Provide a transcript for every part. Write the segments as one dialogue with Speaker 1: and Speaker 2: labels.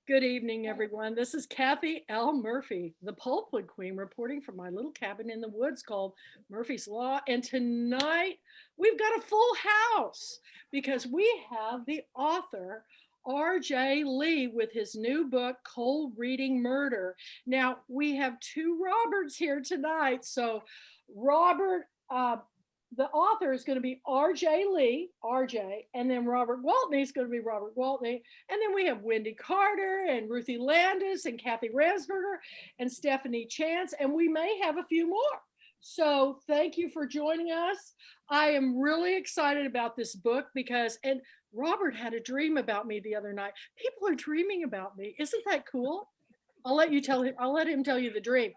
Speaker 1: Good evening, everyone. This is Kathy L. Murphy, the Pulpwood Queen, reporting from my little cabin in the woods called Murphy's Law. And tonight we've got a full house because we have the author, R.J. Lee, with his new book, Cold Reading Murder. Now, we have two Roberts here tonight. So, Robert, the author is going to be R.J. Lee, R.J., and then Robert Waltney is going to be Robert Waltney. And then we have Wendy Carter and Ruthie Landis and Kathy Ramsberger and Stephanie Chance, and we may have a few more. So thank you for joining us. I am really excited about this book because, and Robert had a dream about me the other night. People are dreaming about me. Isn't that cool? I'll let him tell you the dream.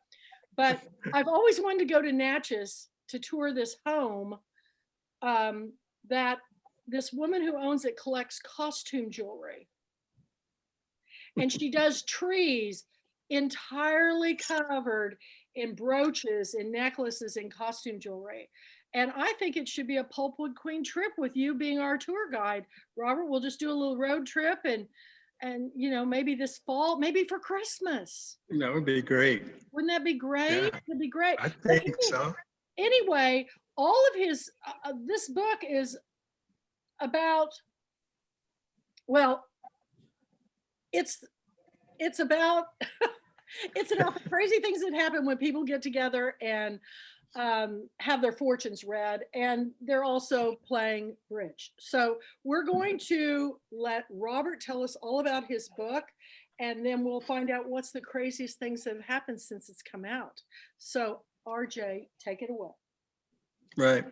Speaker 1: But I've always wanted to go to Natchez to tour this home that this woman who owns it collects costume jewelry. And she does trees entirely covered in brooches and necklaces and costume jewelry. And I think it should be a Pulpwood Queen trip with you being our tour guide. Robert, we'll just do a little road trip and maybe this fall, maybe for Christmas.
Speaker 2: That would be great.
Speaker 1: Wouldn't that be great?
Speaker 2: Yeah,
Speaker 1: It'd be great.
Speaker 2: I think so.
Speaker 1: Anyway, all of his, this book is about, well, it's about, it's about the crazy things that happen when people get together and have their fortunes read, and they're also playing bridge. So we're going to let Robert tell us all about his book, and then we'll find out what's the craziest things that have happened since it's come out. So RJ, take it away.
Speaker 2: Right.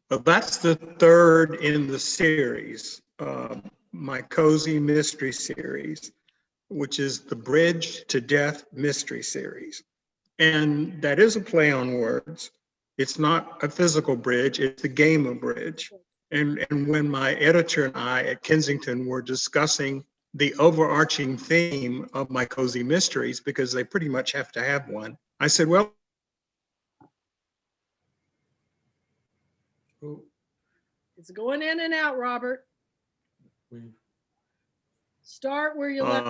Speaker 2: Well, that's the third in the series, my Cozy Mystery Series, which is the Bridge to Death Mystery Series. And that is a play on words. It's not a physical bridge, it's a game of bridge. And when my editor and I at Kensington were discussing the overarching theme of my Cozy Mysteries, because they pretty much have to have one, I said, well,
Speaker 1: it's going in and out, Robert. Start where you left.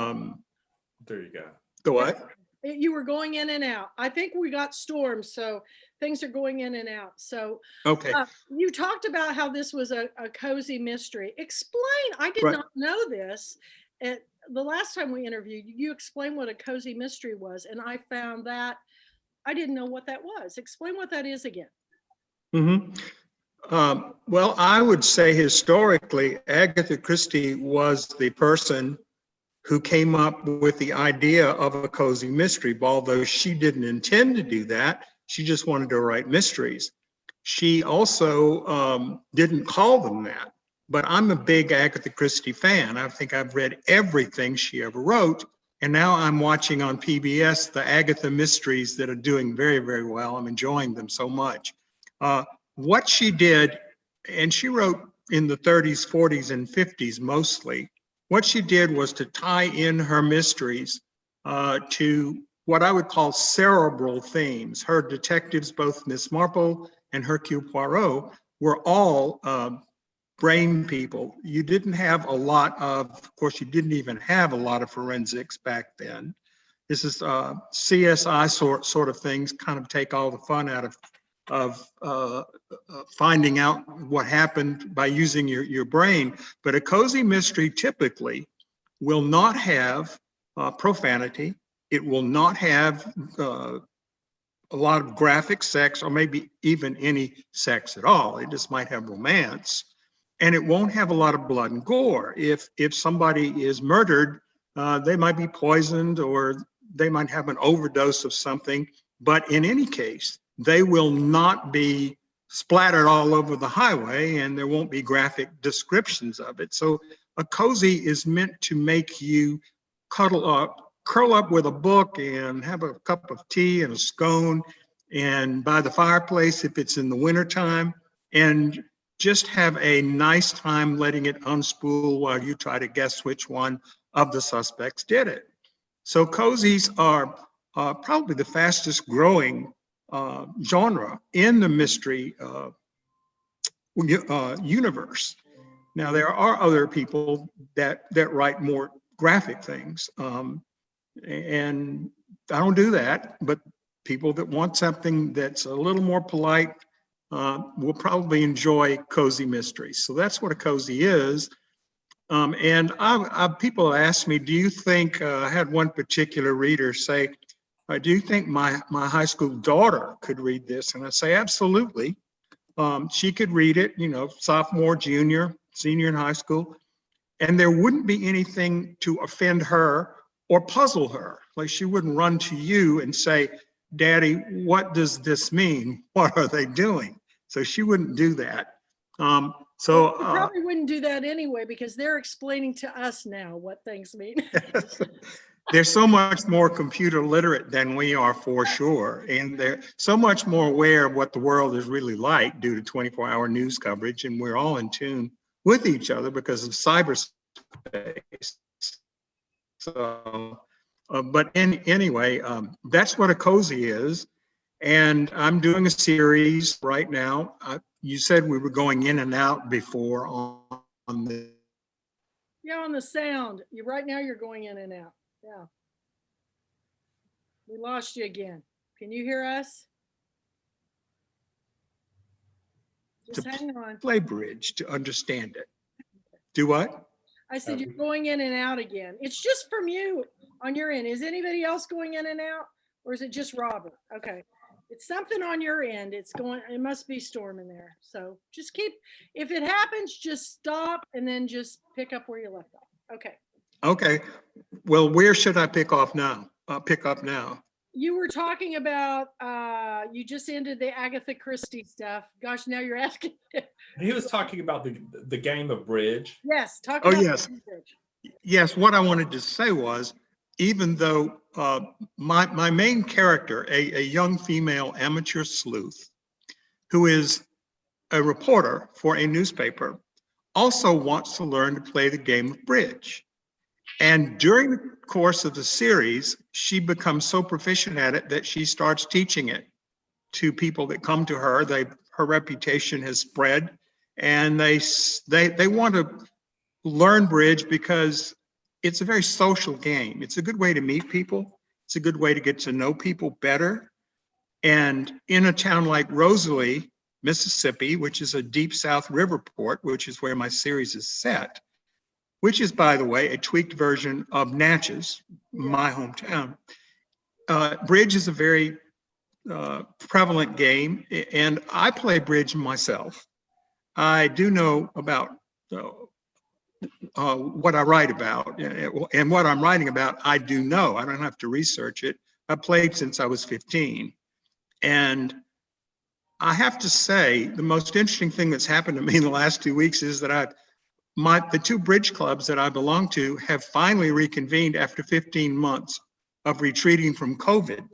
Speaker 3: There you go.
Speaker 2: The what?
Speaker 1: You were going in and out. I think we got storms, so things are going in and out. So
Speaker 2: okay.
Speaker 1: You talked about how this was a cozy mystery. Explain. I did not know this. The last time we interviewed, you explained what a cozy mystery was, and I found that I didn't know what that was. Explain what that is again.
Speaker 2: Mm-hmm. Well, I would say historically, Agatha Christie was the person who came up with the idea of a cozy mystery, although she didn't intend to do that. She just wanted to write mysteries. She also didn't call them that, but I'm a big Agatha Christie fan. I think I've read everything she ever wrote, and now I'm watching on PBS the Agatha mysteries that are doing very, very well. I'm enjoying them so much. What she did, and she wrote in the 30s, 40s, and 50s mostly, what she did was to tie in her mysteries to what I would call cerebral themes. Her detectives, both Miss Marple and Hercule Poirot, were all brain people. You didn't have a lot of course, you didn't even have a lot of forensics back then. This is CSI sort of things, kind of take all the fun out of finding out what happened by using your brain. But a cozy mystery typically will not have profanity. It will not have a lot of graphic sex, or maybe even any sex at all. It just might have romance. And it won't have a lot of blood and gore. If somebody is murdered, they might be poisoned, or they might have an overdose of something. But in any case, they will not be splattered all over the highway, and there won't be graphic descriptions of it. So a cozy is meant to make you curl up with a book and have a cup of tea and a scone, and by the fireplace if it's in the wintertime, and just have a nice time letting it unspool while you try to guess which one of the suspects did it. So cozies are probably the fastest growing genre in the mystery universe. Now, there are other people that write more graphic things. And I don't do that, but people that want something that's a little more polite will probably enjoy cozy mysteries. So that's what a cozy is. And people ask me, do you think, I had one particular reader say, do you think my high school daughter could read this? And I say, absolutely. She could read it, sophomore, junior, senior in high school, and there wouldn't be anything to offend her or puzzle her. Like she wouldn't run to you and say, Daddy, what does this mean? What are they doing? So she wouldn't do that.
Speaker 1: Well, you probably wouldn't do that anyway, because they're explaining to us now what things mean.
Speaker 2: They're so much more computer literate than we are, for sure. And they're so much more aware of what the world is really like due to 24-hour news coverage. And we're all in tune with each other because of cyberspace. So, anyway, that's what a cozy is. And I'm doing a series right now. You said we were going in and out before on the.
Speaker 1: Yeah, on the sound. Right now you're going in and out. Yeah. We lost you again. Can you hear us? Just hang on.
Speaker 2: Play bridge to understand it. Do what?
Speaker 1: I said you're going in and out again. It's just from you on your end. Is anybody else going in and out? Or is it just Robert? Okay. It's something on your end. It must be storming there. So just if it happens, just stop and then just pick up where you left off. Okay.
Speaker 2: Okay. Well, where should I pick up now?
Speaker 1: You were talking about, you just ended the Agatha Christie stuff. Gosh, now you're asking.
Speaker 3: He was talking about the game of bridge.
Speaker 1: Yes.
Speaker 2: Yes. Bridge. Yes. What I wanted to say was, even though my main character, a young female amateur sleuth, who is a reporter for a newspaper, also wants to learn to play the game of bridge. And during the course of the series, she becomes so proficient at it that she starts teaching it to people that come to her. Her reputation has spread, and they want to learn bridge because it's a very social game. It's a good way to meet people. It's a good way to get to know people better. And in a town like Rosalie, Mississippi, which is a deep South river port, which is where my series is set, which is, by the way, a tweaked version of Natchez, my hometown. Bridge is a very prevalent game, and I play bridge myself. I do know about what I write about, and what I'm writing about, I do know. I don't have to research it. I played since I was 15. And I have to say, the most interesting thing that's happened to me in the last 2 weeks is that the two bridge clubs that I belong to have finally reconvened after 15 months of retreating from COVID.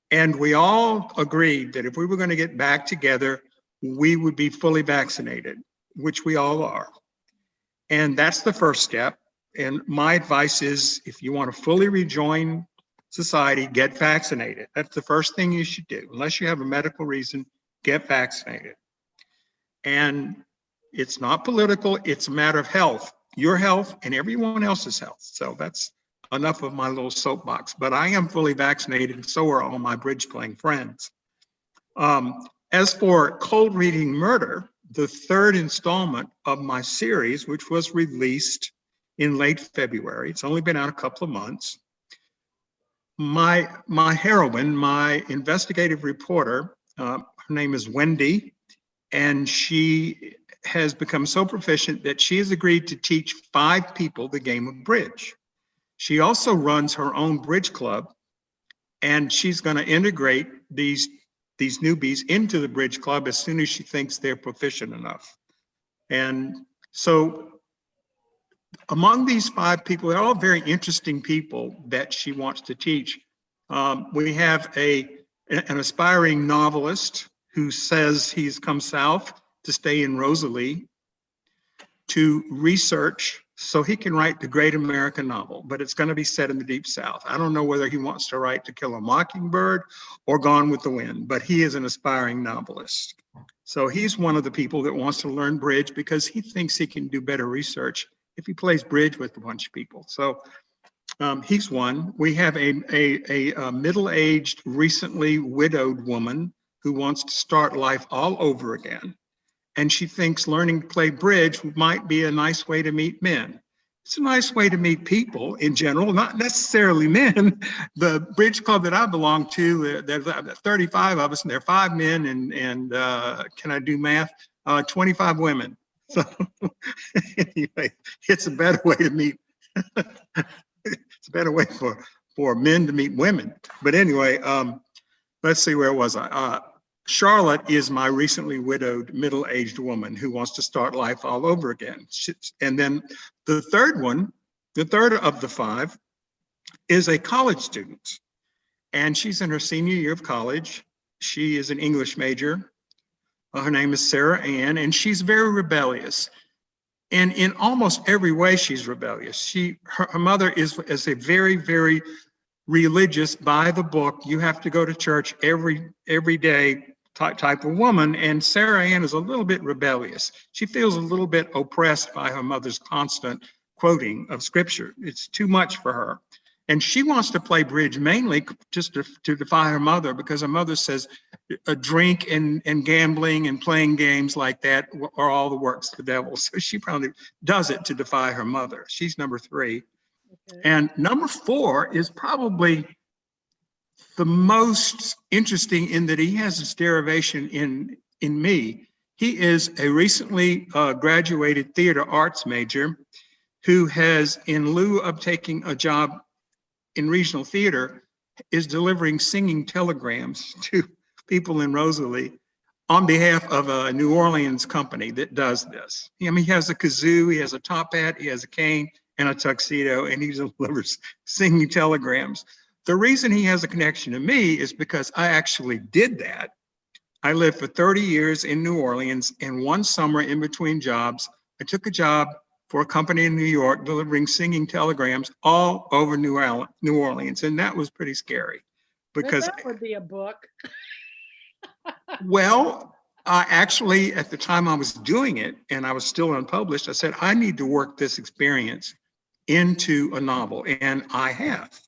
Speaker 2: And we all agreed that if we were going to get back together, we would be fully vaccinated, which we all are. And that's the first step. And my advice is, if you want to fully rejoin society, get vaccinated. That's the first thing you should do. Unless you have a medical reason, get vaccinated. And it's not political, it's a matter of health, your health and everyone else's health. So that's enough of my little soapbox, but I am fully vaccinated, and so are all my bridge playing friends. As for Cold Reading Murder, the third installment of my series, which was released in late February, it's only been out a couple of months. My heroine, my investigative reporter, her name is Wendy, and she has become so proficient that she has agreed to teach 5 people the game of bridge. She also runs her own bridge club, and she's going to integrate these newbies into the bridge club as soon as she thinks they're proficient enough. And so among these 5 people, they're all very interesting people that she wants to teach. We have an aspiring novelist who says he's come south to stay in Rosalie to research so he can write the great American novel, but it's going to be set in the Deep South. I don't know whether he wants to write To Kill a Mockingbird or Gone with the Wind, but he is an aspiring novelist. So he's one of the people that wants to learn bridge because he thinks he can do better research if he plays bridge with a bunch of people. So he's one. We have a middle-aged, recently widowed woman who wants to start life all over again. And she thinks learning to play bridge might be a nice way to meet men. It's a nice way to meet people in general, not necessarily men. The bridge club that I belong to, there's 35 of us, and there are 5 men, and can I do math? 25 women. So anyway, it's a better way to meet. It's a better way for men to meet women. But anyway, let's see, where was I? Charlotte is my recently widowed middle-aged woman who wants to start life all over again. And then the third one, the third of the 5, is a college student. And she's in her senior year of college. She is an English major. Her name is Sarah Ann, and she's very rebellious. And in almost every way, she's rebellious. Her mother is a very, very religious, by the book, you have to go to church every day type of woman. And Sarah Ann is a little bit rebellious. She feels a little bit oppressed by her mother's constant quoting of scripture. It's too much for her. And she wants to play bridge mainly just to defy her mother, because her mother says a drink and gambling and playing games like that are all the works of the devil. So she probably does it to defy her mother. She's number 3. Okay. And number 4 is probably the most interesting in that he has this derivation in me. He is a recently graduated theater arts major who has, in lieu of taking a job in regional theater, is delivering singing telegrams to people in Rosalie on behalf of a New Orleans company that does this. I mean, he has a kazoo, he has a top hat, he has a cane and a tuxedo, and he delivers singing telegrams. The reason he has a connection to me is because I actually did that. I lived for 30 years in New Orleans, and one summer in between jobs, I took a job for a company in New York delivering singing telegrams all over New Orleans, and that was pretty scary. Because
Speaker 1: that would be a book.
Speaker 2: Well, actually, at the time I was doing it, and I was still unpublished, I said, I need to work this experience into a novel, and I have,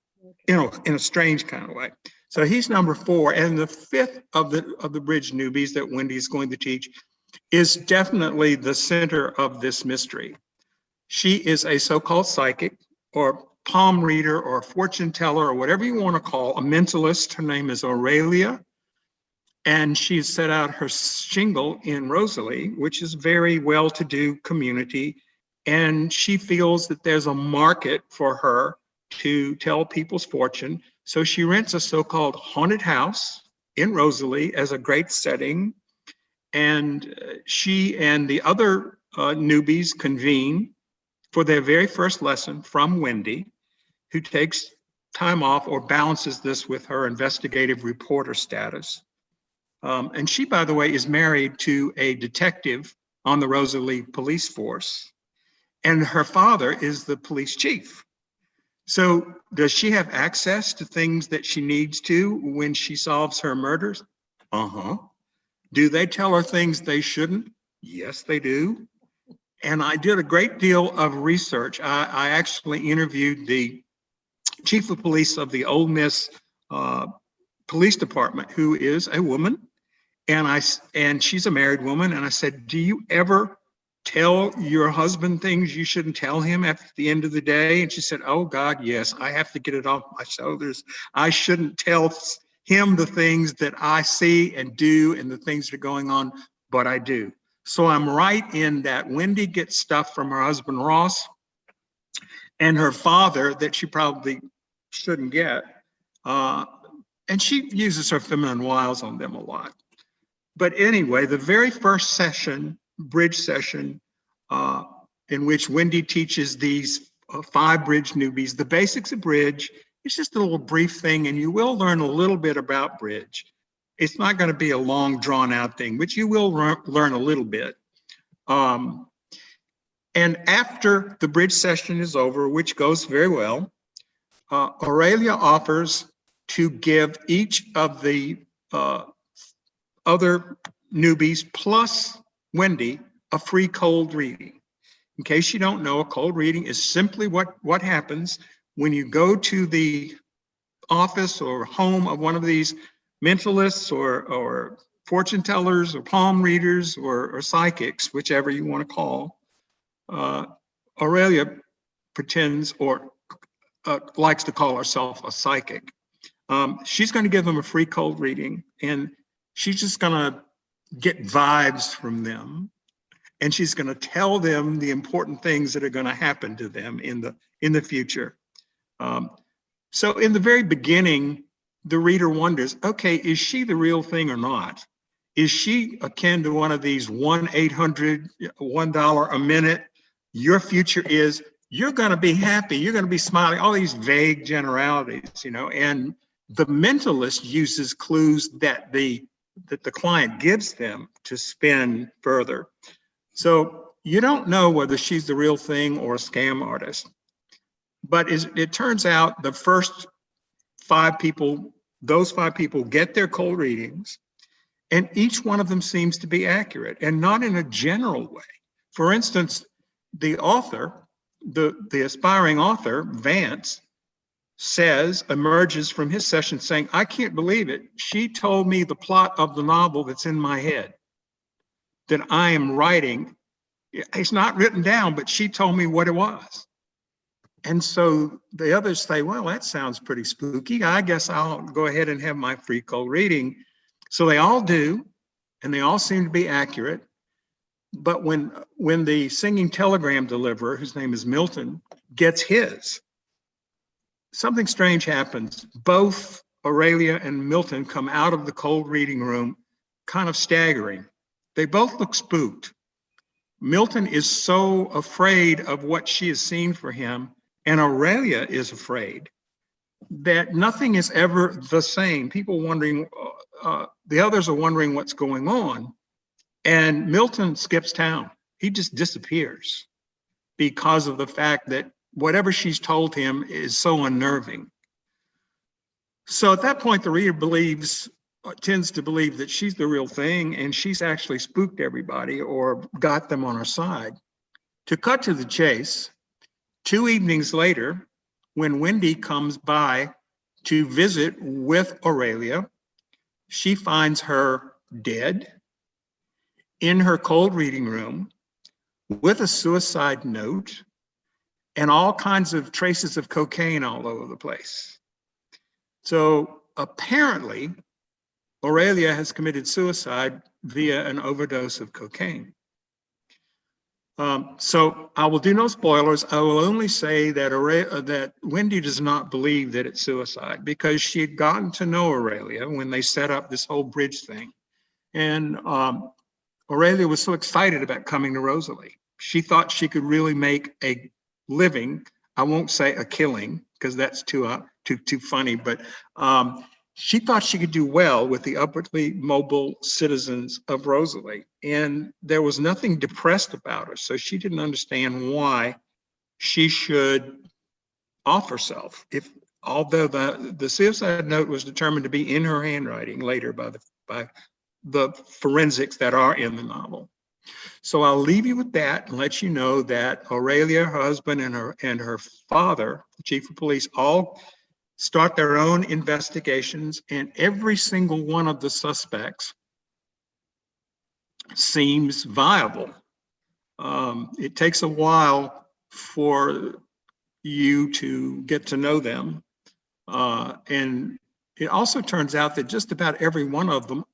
Speaker 2: in a strange kind of way. So he's number 4, and the 5th of the bridge newbies that Wendy's going to teach is definitely the center of this mystery. She is a so-called psychic, or palm reader, or fortune teller, or whatever you want to call a mentalist. Her name is Aurelia, and she's set out her shingle in Rosalie, which is a very well-to-do community. And she feels that there's a market for her to tell people's fortune. So she rents a so-called haunted house in Rosalie as a great setting. And she and the other newbies convene for their very first lesson from Wendy, who takes time off or balances this with her investigative reporter status. And she, by the way, is married to a detective on the Rosalie police force. And her father is the police chief. So does she have access to things that she needs to when she solves her murders? Uh-huh. Do they tell her things they shouldn't? Yes, they do. And I did a great deal of research. I actually interviewed the chief of police of the Ole Miss police department, who is a woman. And she's a married woman. And I said, do you ever tell your husband things you shouldn't tell him at the end of the day? And she said, oh God, yes, I have to get it off my shoulders. I shouldn't tell him the things that I see and do and the things that are going on, but I do. So I'm right in that Wendy gets stuff from her husband, Ross, and her father that she probably shouldn't get. And she uses her feminine wiles on them a lot. But anyway, the very first session, bridge session, in which Wendy teaches these 5 bridge newbies the basics of bridge. It's just a little brief thing, and you will learn a little bit about bridge. It's not going to be a long, drawn-out thing, but you will learn a little bit. And after the bridge session is over, which goes very well, Aurelia offers to give each of the other newbies plus Wendy a free cold reading. In case you don't know, a cold reading is simply what happens when you go to the office or home of one of these mentalists or fortune tellers or palm readers or psychics, whichever you want to call. Aurelia pretends or likes to call herself a psychic. She's going to give them a free cold reading, and she's just going to get vibes from them, and she's going to tell them the important things that are going to happen to them in the future. So in the very beginning, the reader wonders, okay, is she the real thing or not? Is she akin to one of these 1-800, $1 a minute? Your future is, you're going to be happy, you're going to be smiling, all these vague generalities, and the mentalist uses clues that the client gives them to spin further. So you don't know whether she's the real thing or a scam artist. But it turns out the first 5 people, those 5 people get their cold readings, and each one of them seems to be accurate, and not in a general way. For instance, the author, the aspiring author, Vance, emerges from his session saying, I can't believe it. She told me the plot of the novel that's in my head that I am writing. It's not written down, but she told me what it was. And so the others say, well, that sounds pretty spooky. I guess I'll go ahead and have my free cold reading. So they all do, and they all seem to be accurate. But when the singing telegram deliverer, whose name is Milton, gets his, something strange happens. Both Aurelia and Milton come out of the cold reading room kind of staggering. They both look spooked. Milton is so afraid of what she has seen for him, and Aurelia is afraid, that nothing is ever the same. People wondering, the others are wondering what's going on. And Milton skips town. He just disappears because of the fact that whatever she's told him is so unnerving. So at that point, the reader tends to believe that she's the real thing, and she's actually spooked everybody or got them on her side. To cut to the chase, 2 evenings later, when Wendy comes by to visit with Aurelia, she finds her dead in her cold reading room with a suicide note and all kinds of traces of cocaine all over the place. So apparently, Aurelia has committed suicide via an overdose of cocaine. So I will do no spoilers. I will only say that Wendy does not believe that it's suicide, because she had gotten to know Aurelia when they set up this whole bridge thing. And Aurelia was so excited about coming to Rosalie. She thought she could really make a living. I won't say a killing, because that's too funny, but she thought she could do well with the upwardly mobile citizens of Rosalie. And there was nothing depressed about her. So she didn't understand why she should off herself. Although the suicide note was determined to be in her handwriting later by the forensics that are in the novel. So I'll leave you with that and let you know that Aurelia, her husband, and her father, the chief of police, all start their own investigations, and every single one of the suspects seems viable. It takes a while for you to get to know them. And it also turns out that just about every one of them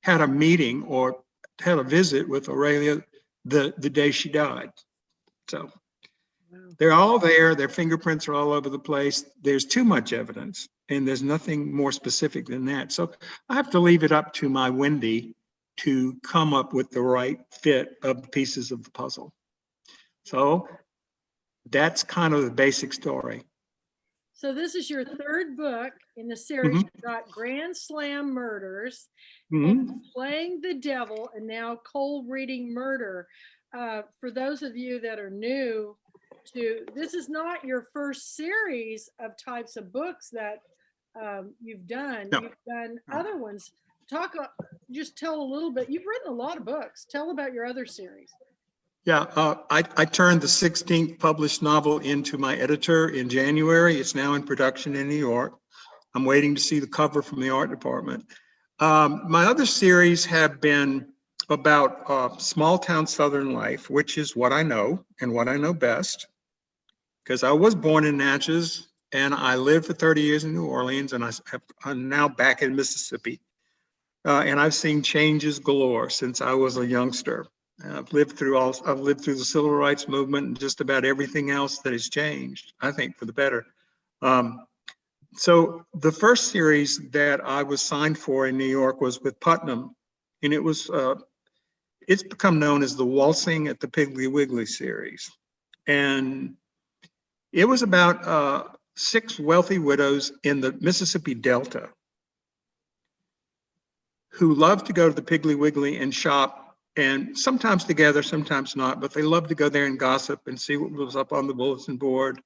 Speaker 2: had a meeting or had a visit with Aurelia the day she died. So they're all there. Their fingerprints are all over the place. There's too much evidence, and there's nothing more specific than that. So I have to leave it up to my Wendy to come up with the right fit of the pieces of the puzzle. So that's kind of the basic story.
Speaker 1: So this is your 3rd book in the series.
Speaker 2: Mhm.
Speaker 1: You've got Grand Slam Murders,
Speaker 2: Mhm.
Speaker 1: Playing the Devil, and now Cold Reading Murder. For those of you that are new to, this is not your first series of types of books that you've done.
Speaker 2: No.
Speaker 1: You've done
Speaker 2: No.
Speaker 1: other ones. Just tell a little bit. You've written a lot of books. Tell about your other series.
Speaker 2: Yeah, I turned the 16th published novel into my editor in January. It's now in production in New York. I'm waiting to see the cover from the art department. My other series have been about small town Southern life, which is what I know and what I know best. Because I was born in Natchez and I lived for 30 years in New Orleans, and I'm now back in Mississippi. And I've seen changes galore since I was a youngster. I've lived through the civil rights movement and just about everything else that has changed, I think, for the better. So the first series that I was signed for in New York was with Putnam, and it's become known as the Waltzing at the Piggly Wiggly series. And it was about 6 wealthy widows in the Mississippi Delta who loved to go to the Piggly Wiggly and shop, and sometimes together, sometimes not, but they loved to go there and gossip and see what was up on the bulletin board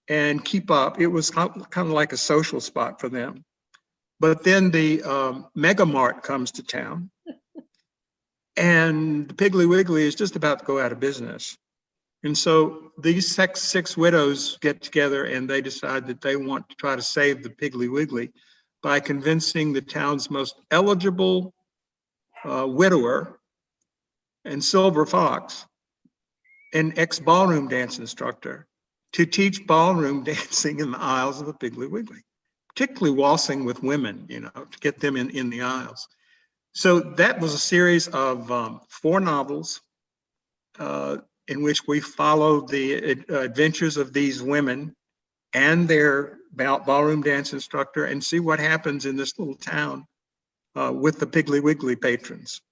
Speaker 2: and keep up. It was kind of like a social spot for them. But then the Mega Mart comes to town, and the Piggly Wiggly is just about to go out of business. And so these six widows get together and they decide that they want to try to save the Piggly Wiggly by convincing the town's most eligible widower and Silver Fox, an ex-ballroom dance instructor, to teach ballroom dancing in the aisles of the Piggly Wiggly, particularly waltzing with women, to get them in the aisles. So that was a series of 4 novels in which we followed the adventures of these women and their ballroom dance instructor and see what happens in this little town with the Piggly Wiggly patrons.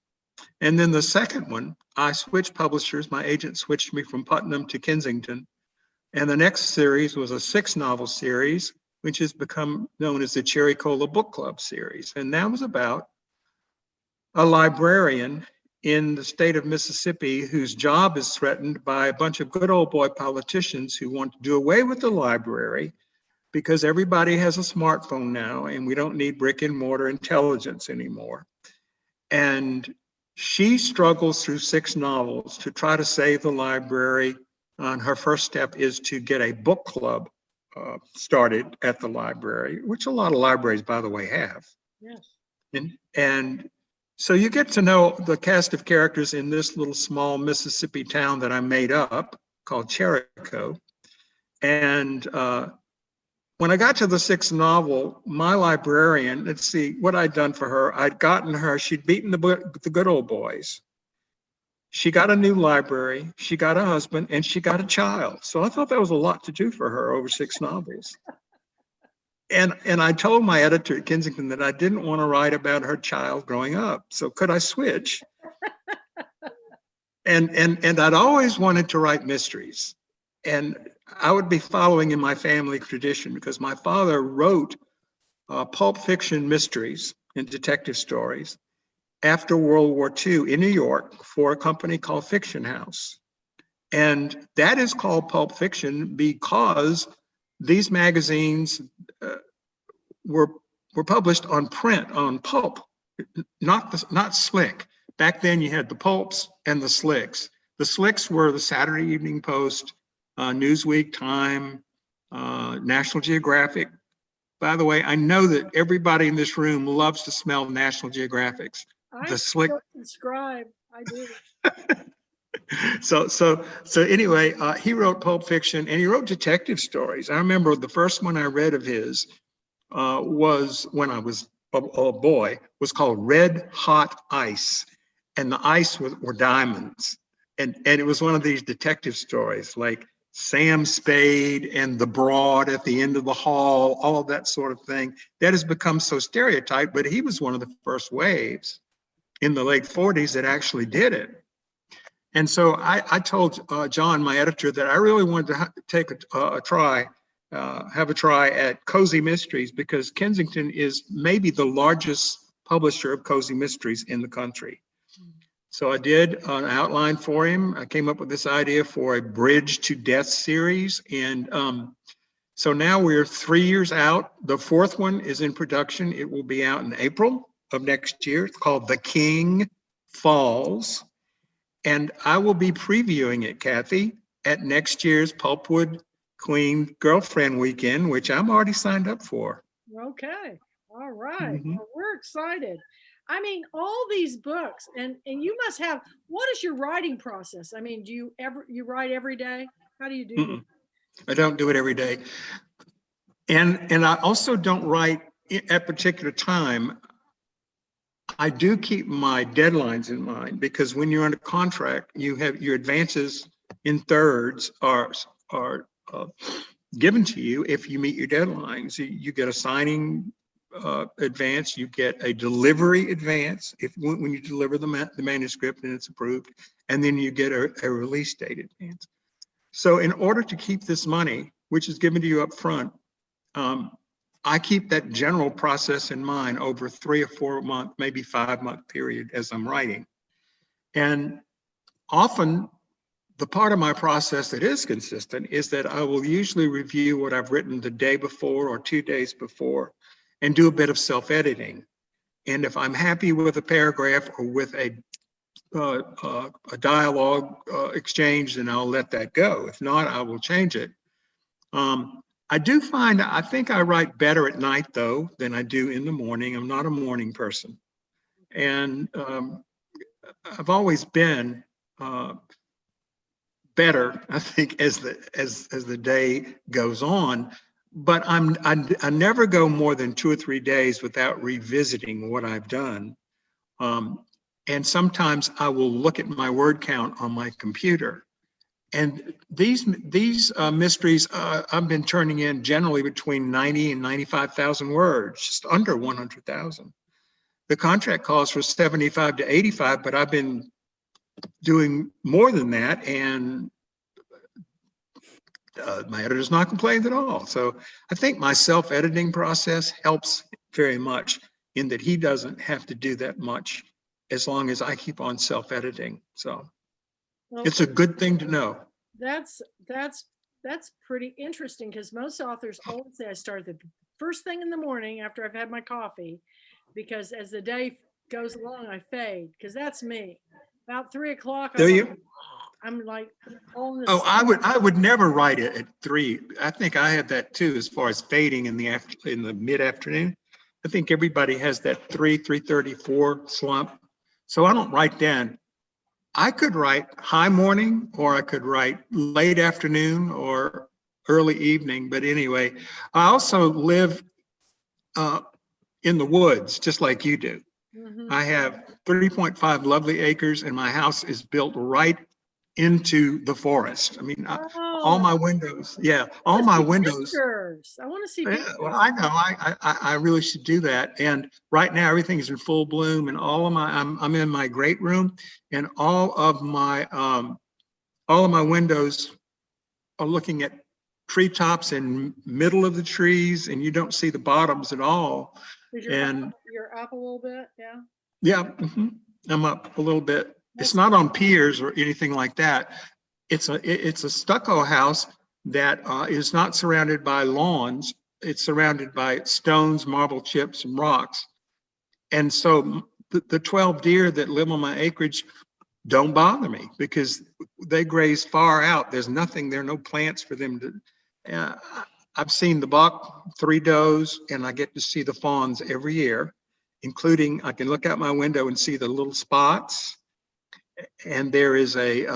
Speaker 2: And then the second one, I switched publishers. My agent switched me from Putnam to Kensington. And the next series was a 6-novel series, which has become known as the Cherry Cola Book Club series. And that was about a librarian in the state of Mississippi whose job is threatened by a bunch of good old boy politicians who want to do away with the library because everybody has a smartphone now and we don't need brick and mortar intelligence anymore. And she struggles through 6 novels to try to save the library. And her first step is to get a book club started at the library, which a lot of libraries, by the way, have.
Speaker 1: Yes.
Speaker 2: And so you get to know the cast of characters in this little small Mississippi town that I made up called Jericho. And when I got to the 6th novel, my librarian, let's see what I'd done for her. I'd gotten her, she'd beaten the good old boys. She got a new library, she got a husband, and she got a child. So I thought that was a lot to do for her over 6 novels. And I told my editor at Kensington that I didn't want to write about her child growing up. So could I switch? And I'd always wanted to write mysteries. And I would be following in my family tradition because my father wrote pulp fiction mysteries and detective stories after World War II in New York for a company called Fiction House. And that is called pulp fiction because these magazines were published on print, on pulp, not slick. Back then you had the pulps and the slicks. The slicks were the Saturday Evening Post, Newsweek, Time, National Geographic. By the way, I know that everybody in this room loves to smell National Geographics.
Speaker 1: I
Speaker 2: The slick.
Speaker 1: subscribe. I do.
Speaker 2: So anyway, he wrote pulp fiction and he wrote detective stories. I remember the first one I read of his was when I was a boy, was called Red Hot Ice. And the ice were diamonds. And it was one of these detective stories like Sam Spade and the broad at the end of the hall, all of that sort of thing. That has become so stereotyped, but he was one of the first waves in the late 40s that actually did it. And so I told John, my editor, that I really wanted to take a try at cozy mysteries because Kensington is maybe the largest publisher of cozy mysteries in the country. So I did an outline for him. I came up with this idea for a Bridge to Death series. And so now we're 3 years out. The 4th one is in production. It will be out in April of next year. It's called The King Falls. And I will be previewing it, Kathy, at next year's Pulpwood Queen Girlfriend Weekend, which I'm already signed up for.
Speaker 1: Okay. All right.
Speaker 2: Mhm.
Speaker 1: Well, we're excited. I mean, all these books, and you must have. What is your writing process? I mean, do you write every day? How do you do this?
Speaker 2: I don't do it every day. And I also don't write at particular time. I do keep my deadlines in mind, because when you're under contract, you have your advances in thirds are given to you if you meet your deadlines. You get a signing advance, you get a delivery advance if when you deliver the manuscript and it's approved, and then you get a release date advance. So in order to keep this money, which is given to you up front, I keep that general process in mind over 3 or 4 month, maybe 5 month period as I'm writing. And often the part of my process that is consistent is that I will usually review what I've written the day before or 2 days before and do a bit of self-editing. And if I'm happy with a paragraph or with a dialogue exchange, then I'll let that go. If not, I will change it. I do find, I think I write better at night though than I do in the morning. I'm not a morning person. And I've always been better, I think, as the day goes on. But I never go more than 2 or 3 days without revisiting what I've done. And sometimes I will look at my word count on my computer. And these mysteries, I've been turning in generally between 90 and 95,000 words, just under 100,000. The contract calls for 75 to 85, but I've been doing more than that, and my editor's not complained at all. So I think my self-editing process helps very much in that he doesn't have to do that much as long as I keep on self-editing. So
Speaker 1: Well,
Speaker 2: it's a good thing to know.
Speaker 1: that's that's that's pretty interesting, because most authors always say I start the first thing in the morning after I've had my coffee, because as the day goes along, I fade. Because that's me. About 3 o'clock,
Speaker 2: Do you?
Speaker 1: I'm like all in
Speaker 2: Oh,
Speaker 1: the.
Speaker 2: I would never write it at 3. I think I had that too, as far as fading in the mid afternoon. I think everybody has that 3:34 slump. So I don't write then. I could write high morning, or I could write late afternoon or early evening. But anyway, I also live uh, in the woods, just like you do.
Speaker 1: Mhm.
Speaker 2: I have 3.5 lovely acres, and my house is built right into the forest. I mean, all
Speaker 1: Oh,
Speaker 2: my windows, yeah,
Speaker 1: I
Speaker 2: all
Speaker 1: want to
Speaker 2: my
Speaker 1: see
Speaker 2: windows.
Speaker 1: pictures. I want to see
Speaker 2: Yeah, well,
Speaker 1: pictures.
Speaker 2: I know, I really should do that. And right now, everything's in full bloom, and I'm in my great room, and all of my windows are looking at treetops in middle of the trees, and you don't see the bottoms at all.
Speaker 1: Is
Speaker 2: And
Speaker 1: you're up a little bit? Yeah.
Speaker 2: yeah, I'm up a little bit. It's
Speaker 1: That's
Speaker 2: not on piers or anything like that. It's a stucco house that is not surrounded by lawns. It's surrounded by stones, marble chips, and rocks. And so the 12 deer that live on my acreage don't bother me, because they graze far out. There's nothing there, no plants for them to. I've seen the buck, 3 does, and I get to see the fawns every year, including I can look out my window and see the little spots. And there's a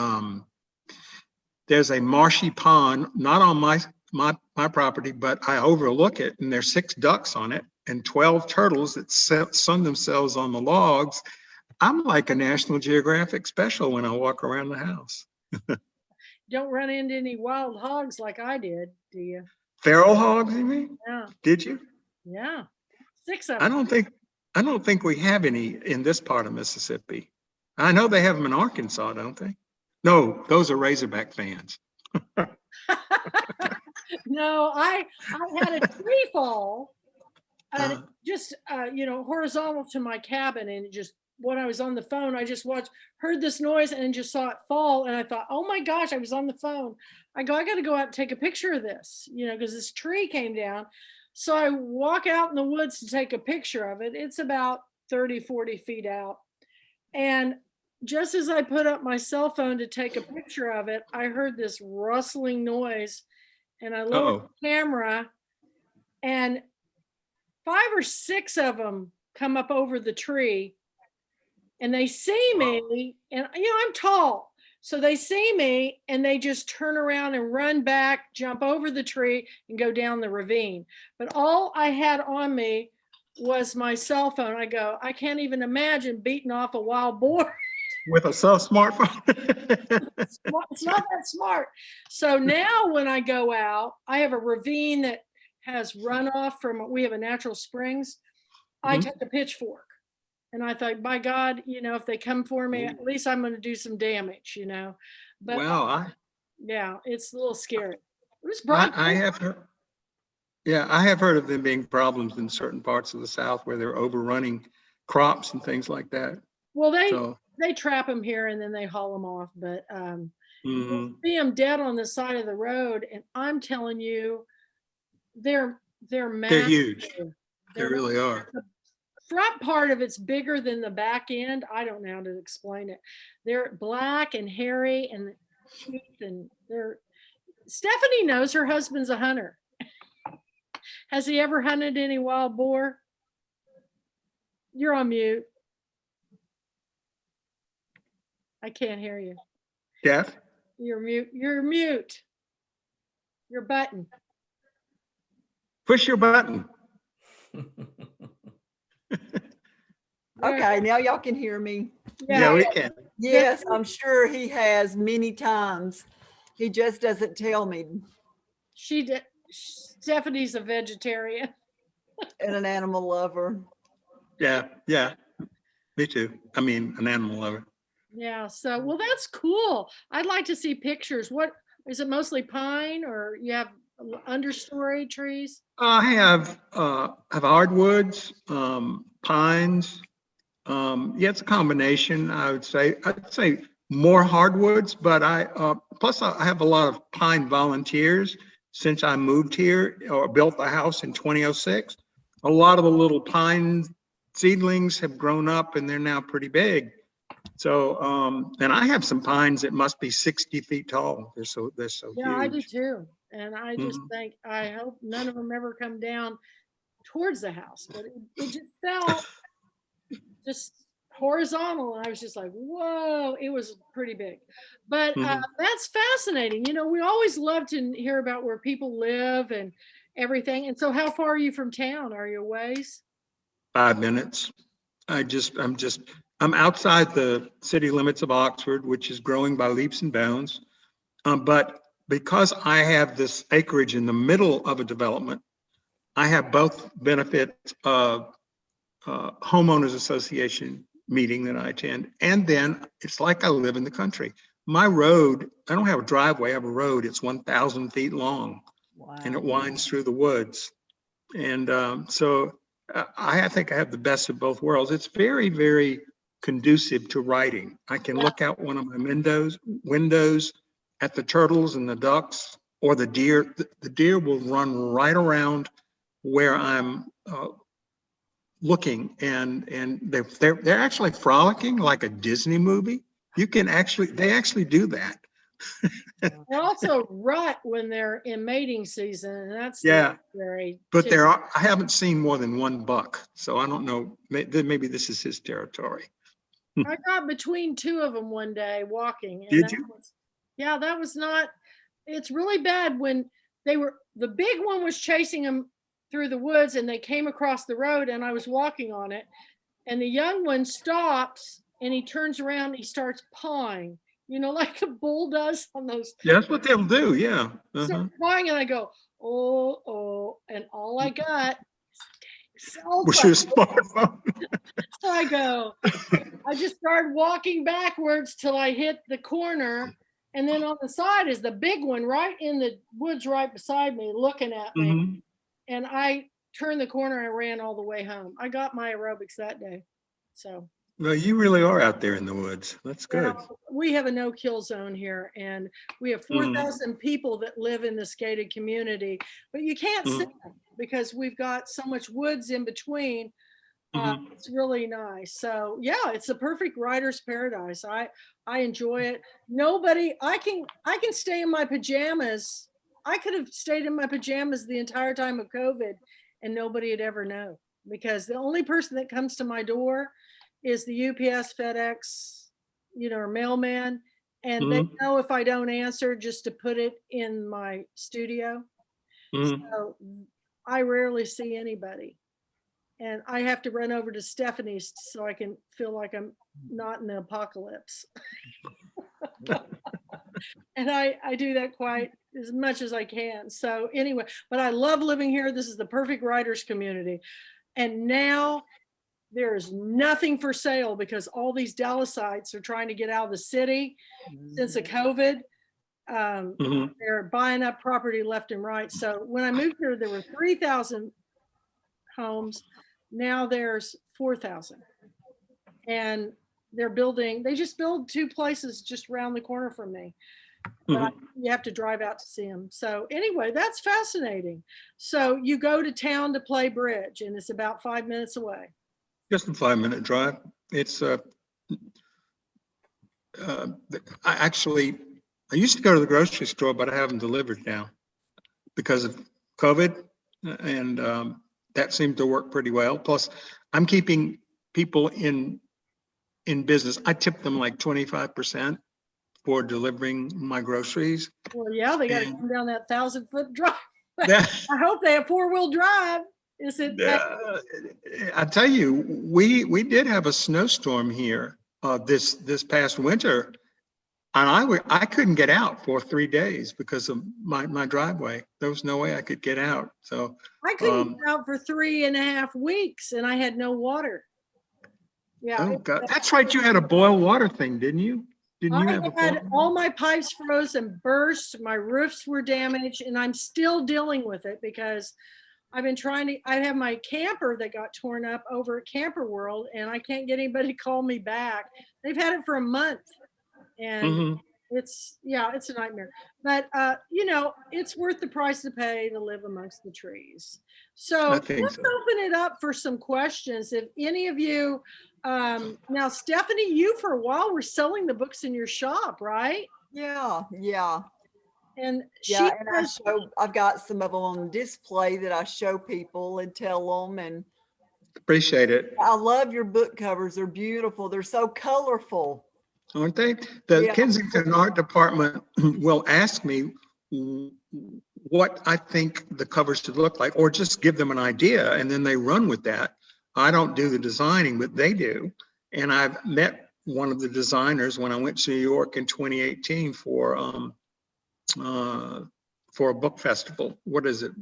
Speaker 2: marshy pond, not on my property, but I overlook it, and there's 6 ducks on it and 12 turtles that sun themselves on the logs. I'm like a National Geographic special when I walk around the house.
Speaker 1: Don't run into any wild hogs like I did, do you?
Speaker 2: Feral hogs, you mean?
Speaker 1: Yeah.
Speaker 2: Did you?
Speaker 1: Yeah. 6 of
Speaker 2: I
Speaker 1: them.
Speaker 2: don't think I don't think we have any in this part of Mississippi. I know they have them in Arkansas, don't they? No, those are Razorback fans.
Speaker 1: No, I had a tree fall, and
Speaker 2: Uh,
Speaker 1: just horizontal to my cabin, and just when I was on the phone, I just heard this noise and just saw it fall, and I thought, oh my gosh, I was on the phone. I got to go out and take a picture of this, because this tree came down. So I walk out in the woods to take a picture of it. It's about 30, 40 feet out. And just as I put up my cell phone to take a picture of it, I heard this rustling noise and I lowered
Speaker 2: Oh,
Speaker 1: the camera and 5 or 6 of them come up over the tree and they see me and I'm tall. So they see me and they just turn around and run back, jump over the tree and go down the ravine. But all I had on me was my cell phone. I go, I can't even imagine beating off a wild boar.
Speaker 2: with a cell smartphone.
Speaker 1: It's not that smart. So now when I go out, I have a ravine that has runoff from, we have a natural springs. I
Speaker 2: Mhm.
Speaker 1: take a pitchfork. And I thought, by God, if they come for me, at least I'm going to do some damage. But
Speaker 2: Wow,
Speaker 1: yeah, it's a little scary. It was broad.
Speaker 2: I have heard, yeah, I have heard of them being problems in certain parts of the South where they're overrunning crops and things like that.
Speaker 1: Well,
Speaker 2: So,
Speaker 1: they trap them here and then they haul them off. But you'll
Speaker 2: mhm,
Speaker 1: see them dead on the side of the road, and I'm telling you, they're
Speaker 2: they're
Speaker 1: massive.
Speaker 2: huge. They
Speaker 1: They're
Speaker 2: really are.
Speaker 1: the front part of it's bigger than the back end. I don't know how to explain it. They're black and hairy and teeth, and they're Stephanie knows her husband's a hunter. Has he ever hunted any wild boar? You're on mute. I can't hear you.
Speaker 2: Jeff,
Speaker 1: You're mute. You're mute. Your button.
Speaker 2: push your button.
Speaker 4: Okay, now y'all can hear me.
Speaker 2: Yeah,
Speaker 1: Yeah.
Speaker 2: we can.
Speaker 4: Yes, I'm sure he has many times. He just doesn't tell me.
Speaker 1: She did. Stephanie's a vegetarian.
Speaker 4: And an animal lover.
Speaker 2: Yeah, yeah, me too. I mean, an animal lover.
Speaker 1: Yeah. So, well, that's cool. I'd like to see pictures. What is it? Mostly pine, or you have understory trees?
Speaker 2: I have hardwoods, pines. Yeah, it's a combination. I'd say more hardwoods, but plus I have a lot of pine volunteers since I moved here or built the house in 2006. A lot of the little pine seedlings have grown up and they're now pretty big. So, and I have some pines that must be 60 feet tall. They're so
Speaker 1: Yeah, I do
Speaker 2: huge.
Speaker 1: too. And I just
Speaker 2: Mhm.
Speaker 1: think, I hope none of them ever come down towards the house, but it just felt just horizontal. And I was just like, whoa, it was pretty big. But
Speaker 2: Mhm.
Speaker 1: that's fascinating. We always love to hear about where people live and everything. And so, how far are you from town? Are you a ways?
Speaker 2: 5 minutes. I'm outside the city limits of Oxford, which is growing by leaps and bounds. But because I have this acreage in the middle of a development, I have both benefits of homeowners association meeting that I attend, and then it's like I live in the country. My road, I don't have a driveway, I have a road. It's 1,000 feet long, and it
Speaker 4: Wow.
Speaker 2: winds through the woods. And so I think I have the best of both worlds. It's very, very conducive to writing. I can
Speaker 1: Yeah.
Speaker 2: look out one of my windows at the turtles and the ducks or the deer. The deer will run right around where I'm looking, and they're actually frolicking like a Disney movie. They actually do that.
Speaker 1: They also rut when they're in mating season, and that's the
Speaker 2: Yeah.
Speaker 1: very
Speaker 2: But
Speaker 1: tip.
Speaker 2: I haven't seen more than one buck, so I don't know. Maybe this is his territory.
Speaker 1: I got between two of them one day walking, and
Speaker 2: Did you?
Speaker 1: that was not. It's really bad when the big one was chasing them through the woods, and they came across the road, and I was walking on it, and the young one stops, and he turns around, and he starts pawing, like a bull does on those.
Speaker 2: Yeah, that's what they'll do. Yeah.
Speaker 1: Starts
Speaker 2: Uh-huh.
Speaker 1: pawing, and I go, oh, and all I got is cell
Speaker 2: Was
Speaker 1: phone.
Speaker 2: your smartphone?
Speaker 1: So I just started walking backwards till I hit the corner. And then on the side is the big one right in the woods right beside me, looking at me.
Speaker 2: Mhm.
Speaker 1: And I turned the corner and ran all the way home. I got my aerobics that day. So,
Speaker 2: Well, you really are out there in the woods. That's good.
Speaker 1: we have a no kill zone here, and we have
Speaker 2: Mhm.
Speaker 1: 4,000 people that live in this gated community, but you can't see
Speaker 2: Mhm.
Speaker 1: them because we've got so much woods in between.
Speaker 2: Mhm.
Speaker 1: It's really nice. So yeah, it's a perfect writer's paradise. I enjoy it. Nobody, I can stay in my pajamas. I could have stayed in my pajamas the entire time of COVID and nobody would ever know, because the only person that comes to my door is the UPS, FedEx, or mailman. And they
Speaker 2: Mhm.
Speaker 1: know if I don't answer, just to put it in my studio.
Speaker 2: Mhm.
Speaker 1: So I rarely see anybody. And I have to run over to Stephanie's so I can feel like I'm not in the apocalypse. And I do that quite as much as I can. So anyway, but I love living here. This is the perfect writers community. And now there's nothing for sale because all these Dallasites are trying to get out of the city since the COVID.
Speaker 2: Mhm.
Speaker 1: They're buying up property left and right. So when I moved here, there were 3,000 homes. Now there's 4,000. And they just build two places just around the corner from me. But
Speaker 2: Mhm.
Speaker 1: you have to drive out to see them. So anyway, that's fascinating. So you go to town to play bridge and it's about 5 minutes away.
Speaker 2: Just a 5-minute drive. It's uh, I used to go to the grocery store, but I have them delivered now because of COVID, and that seemed to work pretty well. Plus, I'm keeping people in business. I tip them like 25% for delivering my groceries,
Speaker 1: Well, yeah, they got to
Speaker 2: and
Speaker 1: come down that 1,000-foot drive.
Speaker 2: that,
Speaker 1: I hope they have 4-wheel drive. Is it?
Speaker 2: I tell you, we did have a snowstorm here this past winter, and I couldn't get out for 3 days because of my driveway. There was no way I could get out. So
Speaker 1: I couldn't get out for 3.5 weeks and I had no water. Yeah.
Speaker 2: oh God, that's right. You had a boil water thing, didn't you? Didn't you
Speaker 1: I
Speaker 2: have a
Speaker 1: had
Speaker 2: boil?
Speaker 1: all my pipes froze and burst. My roofs were damaged, and I'm still dealing with it because I've been trying to. I have my camper that got torn up over at Camper World, and I can't get anybody to call me back. They've had it for a month, and
Speaker 2: Mhm.
Speaker 1: it's a nightmare. But it's worth the price to pay to live amongst the trees. So
Speaker 2: I think
Speaker 1: let's
Speaker 2: so.
Speaker 1: open it up for some questions. If any of you, now Stephanie, you for a while were selling the books in your shop, right?
Speaker 4: Yeah.
Speaker 1: And
Speaker 4: Yeah.
Speaker 1: she
Speaker 4: And
Speaker 1: has,
Speaker 4: I've got some of them on display that I show people and tell them. And
Speaker 2: Appreciate it.
Speaker 4: I love your book covers. They're beautiful. They're so colorful.
Speaker 2: Aren't they? The
Speaker 4: Yeah.
Speaker 2: Kensington Art Department will ask me what I think the cover should look like, or just give them an idea, and then they run with that. I don't do the designing, but they do. And I've met one of the designers when I went to New York in 2018 for a book festival. What is it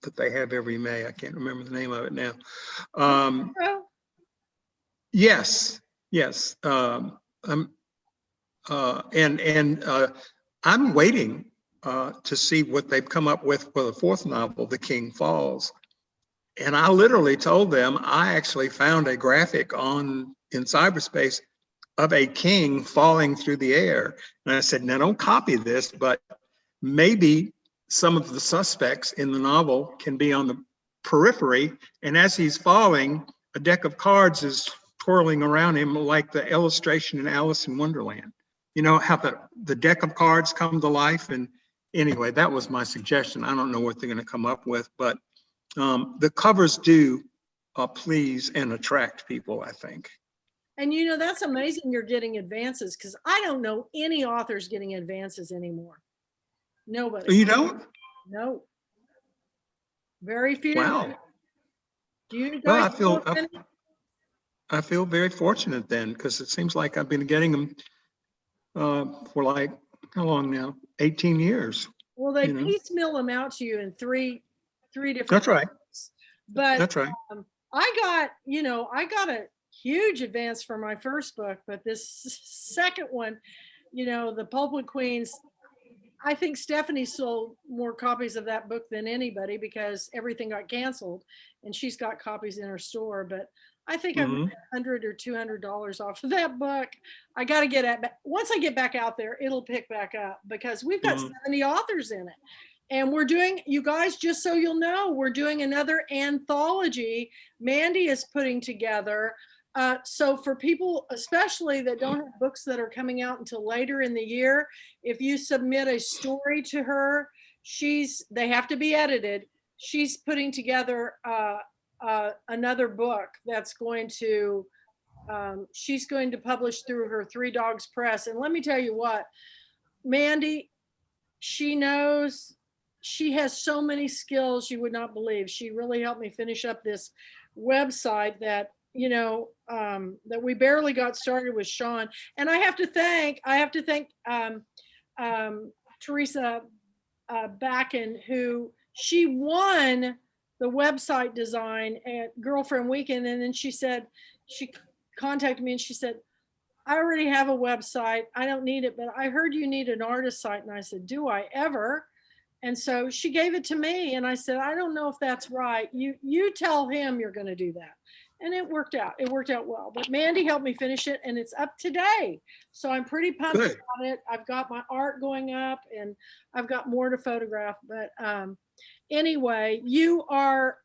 Speaker 2: that they have every May? I can't remember the name of it now. Um, yes, yes. And I'm waiting to see what they've come up with for the fourth novel, The King Falls. And I literally told them I actually found a graphic in cyberspace of a king falling through the air. And I said, now don't copy this, but maybe some of the suspects in the novel can be on the periphery. And as he's falling, a deck of cards is twirling around him like the illustration in Alice in Wonderland. You know how the deck of cards come to life. And anyway, that was my suggestion. I don't know what they're going to come up with, but the covers do please and attract people, I think.
Speaker 1: and that's amazing you're getting advances, because I don't know any authors getting advances anymore. Nobody.
Speaker 2: You don't?
Speaker 1: No. Very few.
Speaker 2: Wow.
Speaker 1: Do you
Speaker 2: Well,
Speaker 1: guys know of any?
Speaker 2: I feel very fortunate then, because it seems like I've been getting them for like, how long now? 18 years.
Speaker 1: Well, they
Speaker 2: You know,
Speaker 1: piecemeal them out to you in three different
Speaker 2: that's right.
Speaker 1: books. But
Speaker 2: That's right.
Speaker 1: I got a huge advance for my first book, but this second one, the Pulpwood Queens, I think Stephanie sold more copies of that book than anybody because everything got canceled, and she's got copies in her store. But I think I've made $100 or $200 off of that book. I got to get at once I get back out there, it'll pick back up because we've got 70 authors in it, And we're doing, you guys, just so you'll know, we're doing another anthology Mandy is putting together. So for people, especially that don't have books that are coming out until later in the year, if you submit a story to her, they have to be edited. She's putting together another book that's going to, she's going to publish through her Three Dogs Press. And let me tell you what, Mandy, she knows, she has so many skills you would not believe. She really helped me finish up this website that, that we barely got started with Sean. And I have to thank Teresa Backen, who she won the website design at Girlfriend Weekend. And then she contacted me and she said, I already have a website. I don't need it, but I heard you need an artist site. And I said, do I ever? And so she gave it to me. And I said, I don't know if that's right. You tell him you're going to do that. And it worked out. It worked out well. But Mandy helped me finish it and it's up today. So I'm pretty pumped
Speaker 2: Good.
Speaker 1: about it. I've got my art going up and I've got more to photograph. But anyway, are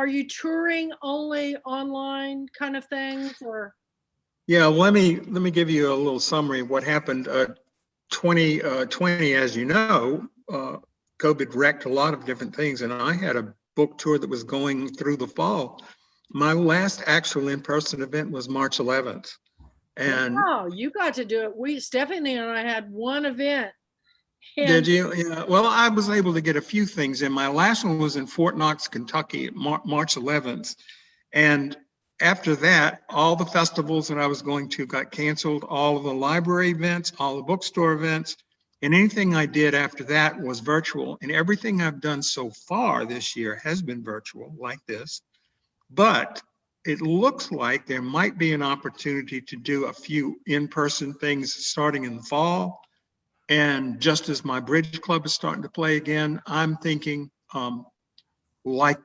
Speaker 1: you touring only online kind of things or?
Speaker 2: Yeah, let me give you a little summary of what happened. 2020, as you know, COVID wrecked a lot of different things, and I had a book tour that was going through the fall. My last actual in-person event was March 11th. And
Speaker 1: wow, you got to do it. Stephanie and I had one event.
Speaker 2: Did you? Yeah. Well, I was able to get a few things in. My last one was in Fort Knox, Kentucky, March 11th. And after that, all the festivals that I was going to got canceled, all of the library events, all the bookstore events, and anything I did after that was virtual. And everything I've done so far this year has been virtual like this. But it looks like there might be an opportunity to do a few in-person things starting in the fall. And just as my bridge club is starting to play again, I'm thinking like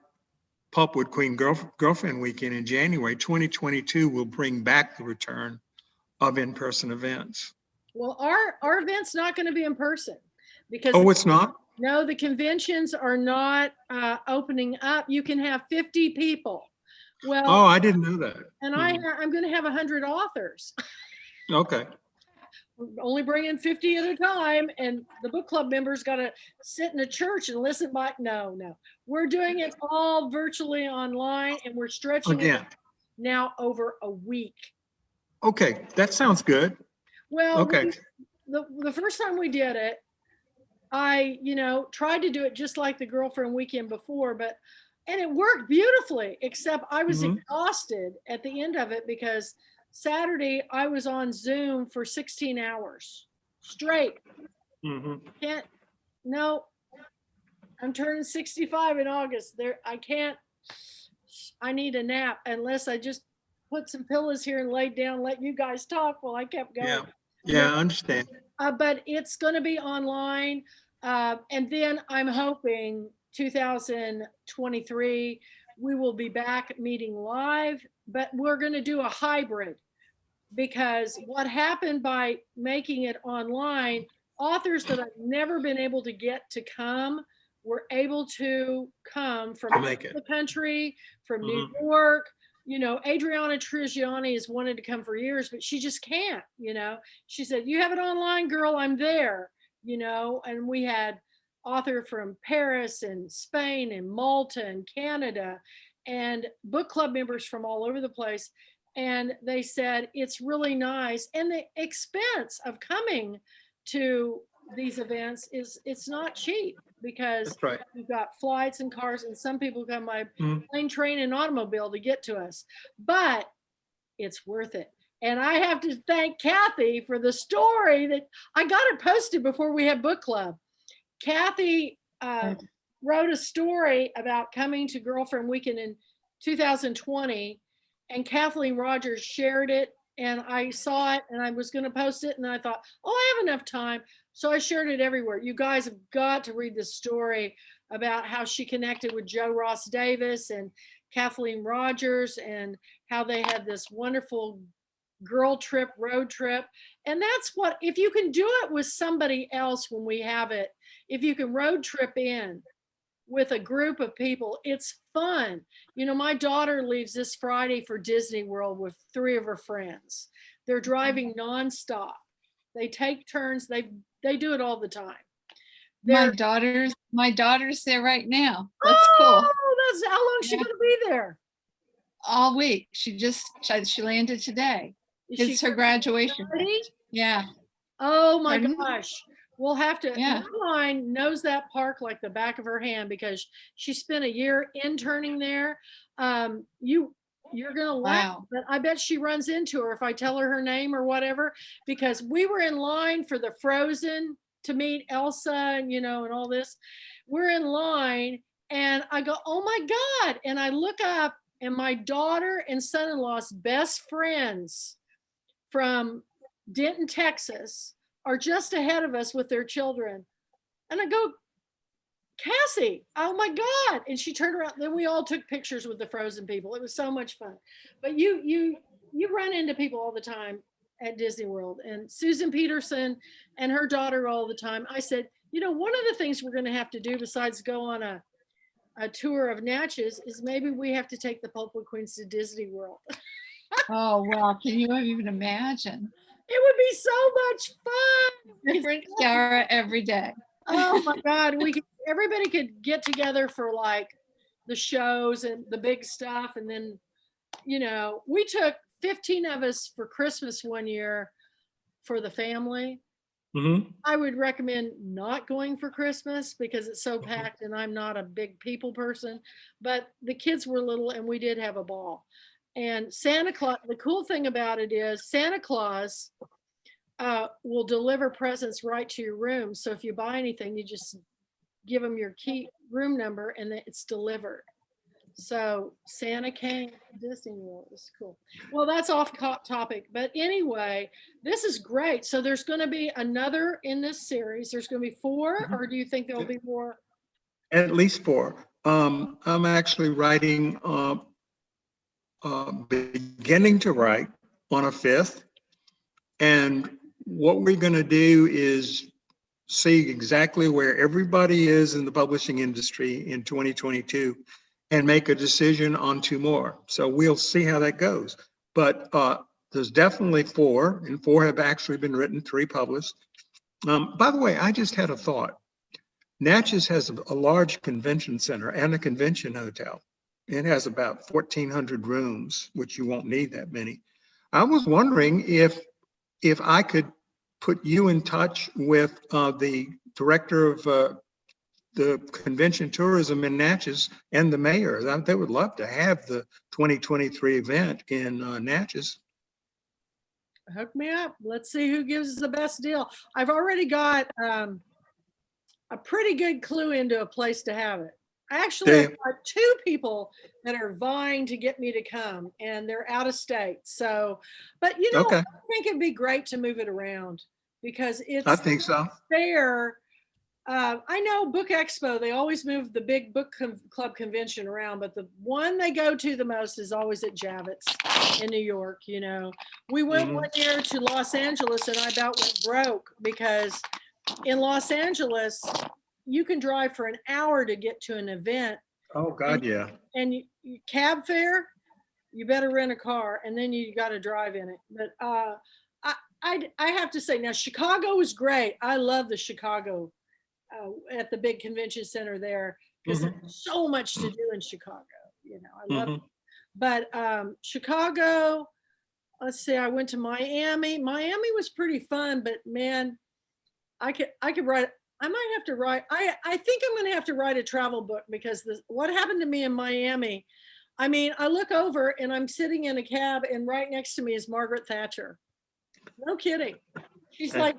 Speaker 2: Pulpwood Queen Girlfriend Weekend in January 2022 will bring back the return of in-person events.
Speaker 1: Well, our event's not going to be in person because
Speaker 2: it's not?
Speaker 1: No, the conventions are not opening up. You can have 50 people. Well,
Speaker 2: I didn't know that.
Speaker 1: And I'm going to have 100 authors.
Speaker 2: Okay.
Speaker 1: We're only bringing 50 at a time, and the book club members got to sit in a church and listen by. No, we're doing it all virtually online, and we're stretching it now over a week.
Speaker 2: Okay, that sounds good.
Speaker 1: Well,
Speaker 2: okay.
Speaker 1: The first time we did it, I tried to do it just like the Girlfriend Weekend before, and it worked beautifully, except I was exhausted at the end of it because Saturday I was on Zoom for 16 hours straight. I'm turning 65 in August. I need a nap unless I just put some pillows here and laid down, let you guys talk while I kept going.
Speaker 2: Yeah, I understand.
Speaker 1: But it's going to be online. And then I'm hoping 2023, we will be back meeting live, but we're going to do a hybrid because what happened by making it online, authors that I've never been able to get to come were able to come from the country, from New York. Adriana Trigiani has wanted to come for years, but she just can't, She said, you have it online, girl, I'm there, and we had author from Paris and Spain and Malta and Canada and book club members from all over the place. And they said, it's really nice. And the expense of coming to these events it's not cheap because you've got flights and cars, and some people come by plane, train, and automobile to get to us, but it's worth it. And I have to thank Kathy for the story that I got it posted before we had book club. Kathy wrote a story about coming to Girlfriend Weekend in 2020, and Kathleen Rogers shared it, and I saw it, and I was going to post it, and then I thought, I have enough time. So I shared it everywhere. You guys have got to read this story about how she connected with Joe Ross Davis and Kathleen Rogers and how they had this wonderful road trip. And that's what, if you can do it with somebody else when we have it, if you can road trip in with a group of people, it's fun. You know, my daughter leaves this Friday for Disney World with 3 of her friends. They're driving nonstop. They take turns. They do it all the time.
Speaker 5: My
Speaker 1: They're,
Speaker 5: daughter's there right now. That's cool.
Speaker 1: oh, that's how long is she
Speaker 5: Yeah.
Speaker 1: going to be there?
Speaker 5: All week. She landed today.
Speaker 1: Is she
Speaker 5: It's her graduation.
Speaker 1: ready?
Speaker 5: Yeah.
Speaker 1: Oh my
Speaker 5: Pardon?
Speaker 1: gosh. We'll have to,
Speaker 5: Yeah.
Speaker 1: Caroline knows that park like the back of her hand because she spent a year interning there. You're gonna laugh,
Speaker 5: Wow.
Speaker 1: but I bet she runs into her if I tell her name or whatever, because we were in line for the Frozen to meet Elsa and, you know, and all this. We're in line and I go, oh my God. And I look up and my daughter and son-in-law's best friends from Denton, Texas, are just ahead of us with their children. And I go, Cassie, oh my God. And she turned around. Then we all took pictures with the Frozen people. It was so much fun. But you run into people all the time at Disney World. And Susan Peterson and her daughter all the time. I said, you know, one of the things we're going to have to do besides go on a tour of Natchez is maybe we have to take the Pulpwood Queens to Disney World.
Speaker 5: Oh, wow. Can you even imagine?
Speaker 1: It would be so much fun.
Speaker 5: Different Kiara every day.
Speaker 1: Oh my God, everybody could get together for like the shows and the big stuff. And then, you know, we took 15 of us for Christmas one year for the family.
Speaker 2: Mhm.
Speaker 1: I would recommend not going for Christmas because it's so packed and I'm not a big people person, but the kids were little and we did have a ball. And Santa Claus, the cool thing about it is Santa Claus will deliver presents right to your room. So if you buy anything, you just give them your key room number and then it's delivered. So Santa came to Disney World. It's cool. Well, that's off topic. But anyway, this is great. So there's going to be another in this series. There's going to be 4, or do you think there'll be more?
Speaker 2: At least 4. I'm actually writing, beginning to write on a 5th. And what we're going to do is see exactly where everybody is in the publishing industry in 2022 and make a decision on 2 more. So we'll see how that goes. But there's definitely 4, and 4 have actually been written, 3 published. By the way, I just had a thought. Natchez has a large convention center and a convention hotel. It has about 1,400 rooms, which you won't need that many. I was wondering if I could put you in touch with the director of the convention tourism in Natchez and the mayor. They would love to have the 2023 event in Natchez.
Speaker 1: Hook me up. Let's see who gives us the best deal. I've already got a pretty good clue into a place to have it. Actually, I've got 2 people that are vying to get me to come, and they're out of state. So, but you know,
Speaker 2: Okay.
Speaker 1: I think it'd be great to move it around because it's
Speaker 2: I think so.
Speaker 1: fair. I know Book Expo, they always move the big book club convention around, but the one they go to the most is always at Javits in New York. You know, we went one year to Los Angeles and I about went broke because in Los Angeles, you can drive for an hour to get to an event.
Speaker 2: Oh, God, yeah.
Speaker 1: And you cab fare, you better rent a car and then you got to drive in it. But I have to say, now Chicago was great. I love the Chicago at the big convention center there because there's so much to do in Chicago. You know, I love it. But Chicago, let's see, I went to Miami. Miami was pretty fun, but man, I could write. I might have to write. I think I'm going to have to write a travel book because what happened to me in Miami. I mean, I look over and I'm sitting in a cab and right next to me is Margaret Thatcher. No kidding. She's like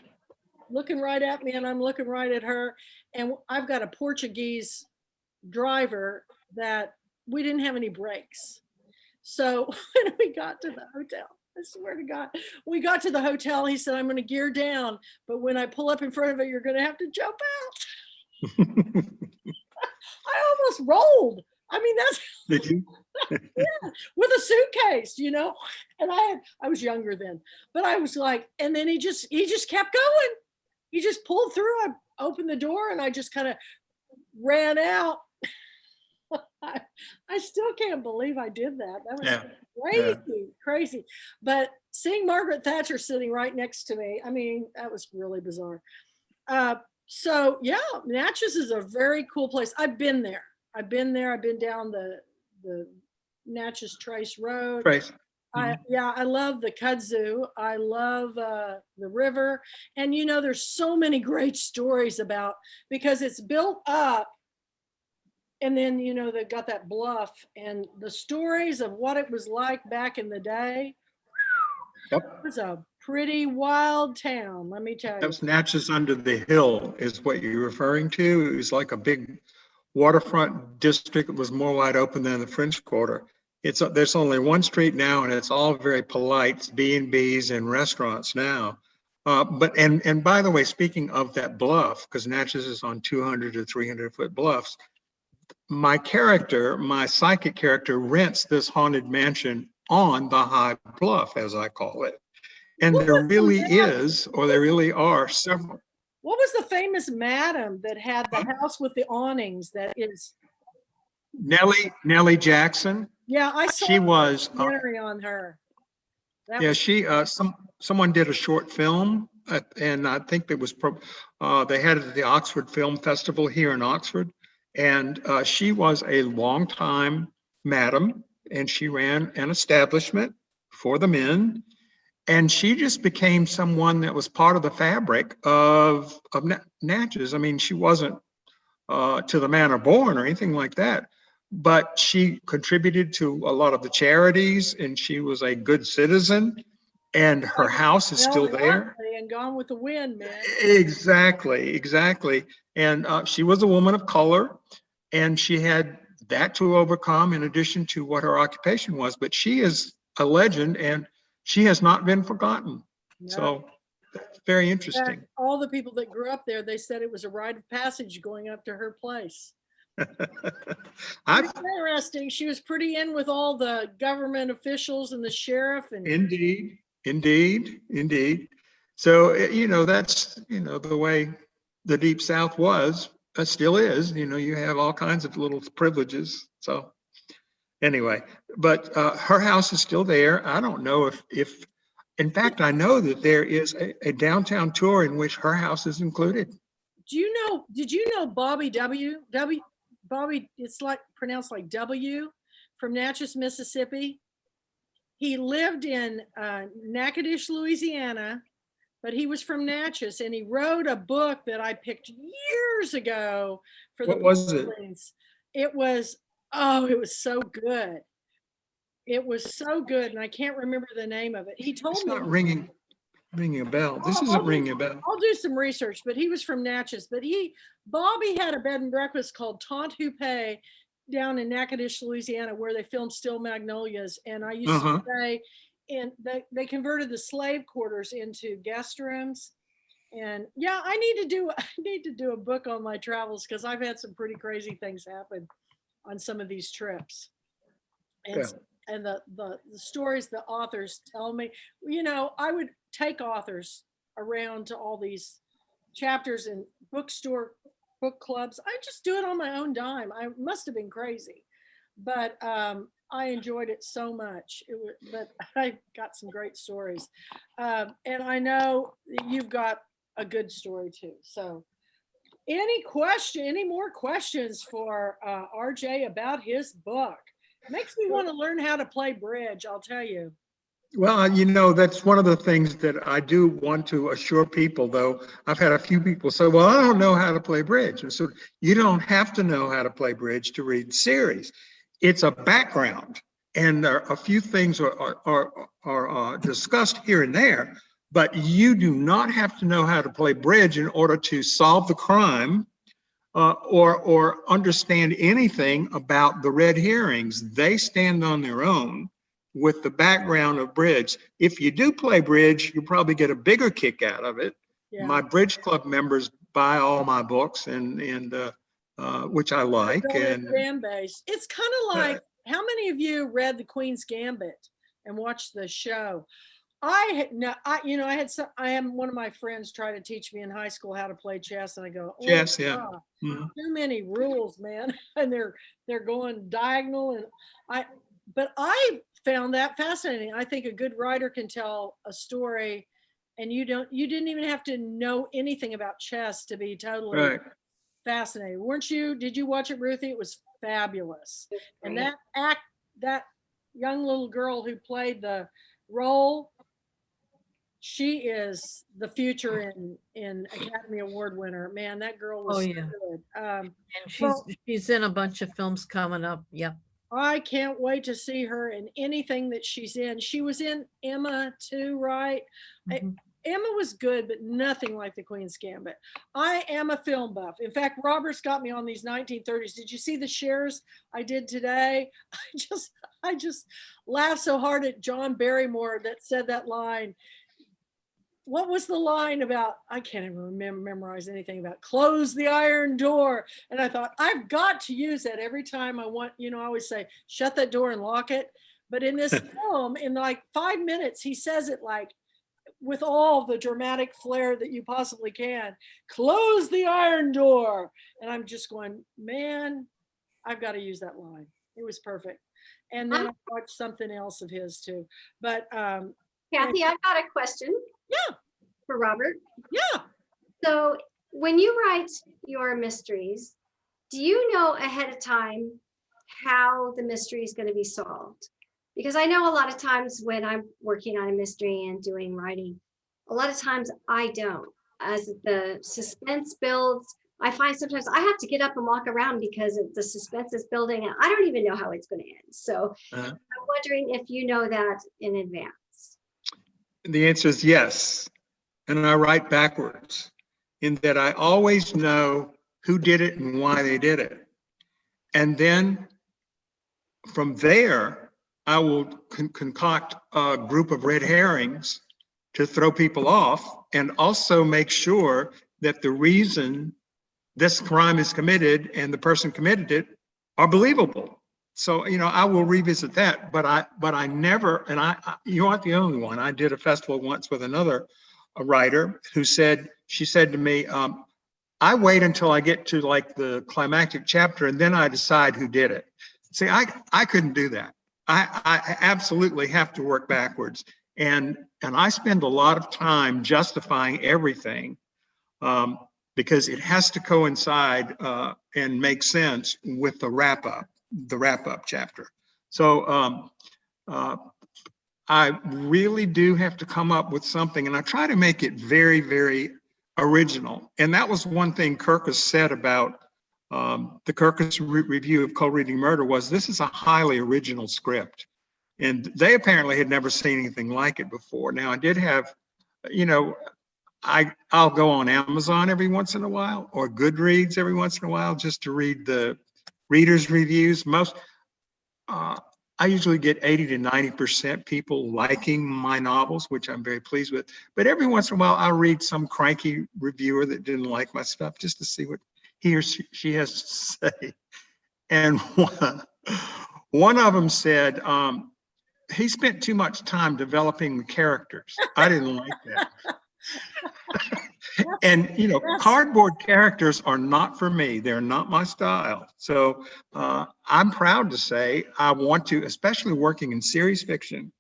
Speaker 1: looking right at me and I'm looking right at her. And I've got a Portuguese driver that we didn't have any brakes. So when we got to the hotel, I swear to God, we got to the hotel. He said, I'm going to gear down, but when I pull up in front of it, you're going to have to jump out. I almost rolled. I mean, that's.
Speaker 2: Did you?
Speaker 1: Yeah, with a suitcase, you know, and I was younger then, but I was like, and then he just kept going. He just pulled through. opened the door and I just kind of ran out. I still can't believe I did that. That was
Speaker 2: Yeah.
Speaker 1: crazy, crazy. But seeing Margaret Thatcher sitting right next to me, I mean, that was really bizarre. So yeah, Natchez is a very cool place. I've been there. I've been there. I've been down the Natchez Trace Road.
Speaker 2: Trace.
Speaker 1: I love the kudzu. I love the river, and there's so many great stories about, because it's built up, and then they've got that bluff, and the stories of what it was like back in the day.
Speaker 2: Yep.
Speaker 1: It was a pretty wild town, let me tell you.
Speaker 2: That's Natchez under the hill is what you're referring to. It was like a big waterfront district. It was more wide open than the French Quarter. There's only one street now, and it's all very polite. It's B&Bs and restaurants now. And by the way, speaking of that bluff, because Natchez is on 200 to 300 foot bluffs, my psychic character, rents this haunted mansion on the high bluff, as I call it. And there really are several.
Speaker 1: What was the famous madam that had the house with the awnings? That is
Speaker 2: Nellie Jackson.
Speaker 1: Yeah, I saw
Speaker 2: She was
Speaker 1: a documentary on her.
Speaker 2: Someone did a short film, and I think it was they had it at the Oxford Film Festival here in Oxford, and she was a longtime madam, and she ran an establishment for the men, and she just became someone that was part of the fabric of Natchez. I mean, she wasn't to the manor born or anything like that, but she contributed to a lot of the charities, and she was a good citizen, and her house is still there.
Speaker 1: And Gone with the Wind, man.
Speaker 2: Exactly. And she was a woman of color, and she had that to overcome in addition to what her occupation was. But she is a legend, and she has not been forgotten. No. So that's very interesting.
Speaker 1: All the people that grew up there, they said it was a rite of passage going up to her place. Interesting. She was pretty in with all the government officials and the sheriff. And
Speaker 2: Indeed. So, that's, the way the Deep South was, still is, you have all kinds of little privileges. So anyway, but her house is still there. I don't know if in fact, I know that there is a downtown tour in which her house is included.
Speaker 1: Did you know Bobby Bobby, it's like pronounced like W, from Natchez, Mississippi? He lived in Natchitoches, Louisiana, but he was from Natchez, and he wrote a book that I picked years ago for the.
Speaker 2: What was it?
Speaker 1: It was so good. It was so good, and I can't remember the name of it. He told me.
Speaker 2: It's not ringing a bell. This isn't ringing a bell.
Speaker 1: I'll do some research, but he was from Natchez. But Bobby had a bed and breakfast called Tante Houpe down in Natchitoches, Louisiana, where they filmed Still Magnolias. And I used to say, and they converted the slave quarters into guest rooms. And yeah, I need to do a book on my travels, because I've had some pretty crazy things happen on some of these trips. And the stories the authors tell me, I would take authors around to all these chapters in book clubs. I just do it on my own dime. I must have been crazy, but I enjoyed it so much. But I got some great stories, and I know you've got a good story too. So, any more questions for RJ about his book? Makes me want to learn how to play bridge, I'll tell you.
Speaker 2: Well, that's one of the things that I do want to assure people, though. I've had a few people say, well, I don't know how to play bridge. And so you don't have to know how to play bridge to read the series. It's a background, and there are a few things are discussed here and there, but you do not have to know how to play bridge in order to solve the crime or understand anything about the red herrings. They stand on their own with the background of bridge. If you do play bridge, you probably get a bigger kick out of it. Yeah. My bridge club members buy all my books, and which I like. And
Speaker 1: it's kind of like, how many of you read The Queen's Gambit and watched the show? I am one of my friends try to teach me in high school how to play chess, and I go, oh,
Speaker 2: Yes, yeah.
Speaker 1: God,
Speaker 2: Mhm.
Speaker 1: too many rules, man. And they're going diagonal, and but I found that fascinating. I think a good writer can tell a story, and you didn't even have to know anything about chess to be totally
Speaker 2: Right.
Speaker 1: fascinated, weren't you? Did you watch it, Ruthie? It was fabulous. And that young little girl who played the role, she is the future in Academy Award winner. Man, that girl was
Speaker 6: Oh,
Speaker 1: so
Speaker 6: yeah.
Speaker 1: good.
Speaker 6: And
Speaker 1: Well,
Speaker 6: she's in a bunch of films coming up. Yep.
Speaker 1: I can't wait to see her in anything that she's in. She was in Emma too, right?
Speaker 6: Mhm.
Speaker 1: Emma was good, but nothing like the Queen's Gambit. I am a film buff. In fact, Robert's got me on these 1930s. Did you see the shares I did today? I just laughed so hard at John Barrymore that said that line. What was the line about? I can't even memorize anything about close the iron door. And I thought, I've got to use that every time I want, I always say, shut that door and lock it. But in this film, in like 5 minutes, he says it like with all the dramatic flair that you possibly can. Close the iron door. And I'm just going, man, I've got to use that line. It was perfect. And then I watched something else of his too. But
Speaker 7: Kathy, I've got a question.
Speaker 1: Yeah.
Speaker 7: For Robert.
Speaker 1: Yeah.
Speaker 7: So when you write your mysteries, do you know ahead of time how the mystery is going to be solved? Because I know a lot of times when I'm working on a mystery and doing writing, a lot of times I don't. As the suspense builds, I find sometimes I have to get up and walk around because the suspense is building and I don't even know how it's going to end. So I'm wondering if you know that in advance.
Speaker 2: The answer is yes. And I write backwards in that I always know who did it and why they did it. And then from there, I will concoct a group of red herrings to throw people off and also make sure that the reason this crime is committed and the person committed it are believable. So, I will revisit that, but I never, and you aren't the only one. I did a festival once with another writer who she said to me, I wait until I get to like the climactic chapter and then I decide who did it. See, I couldn't do that. I absolutely have to work backwards. And I spend a lot of time justifying everything because it has to coincide and make sense with the wrap up chapter. So I really do have to come up with something, and I try to make it very, very original. And that was one thing Kirkus said about the Kirkus review of Cold Reading Murder was this is a highly original script. And they apparently had never seen anything like it before. Now, I did have, I'll go on Amazon every once in a while or Goodreads every once in a while just to read the readers' reviews. I usually get 80 to 90% people liking my novels, which I'm very pleased with. But every once in a while, I'll read some cranky reviewer that didn't like my stuff just to see what he or she has to say. And one of them said, he spent too much time developing the characters. I didn't like that. And, cardboard characters are not for me. They're not my style. So I'm proud to say I want to, especially working in series fiction,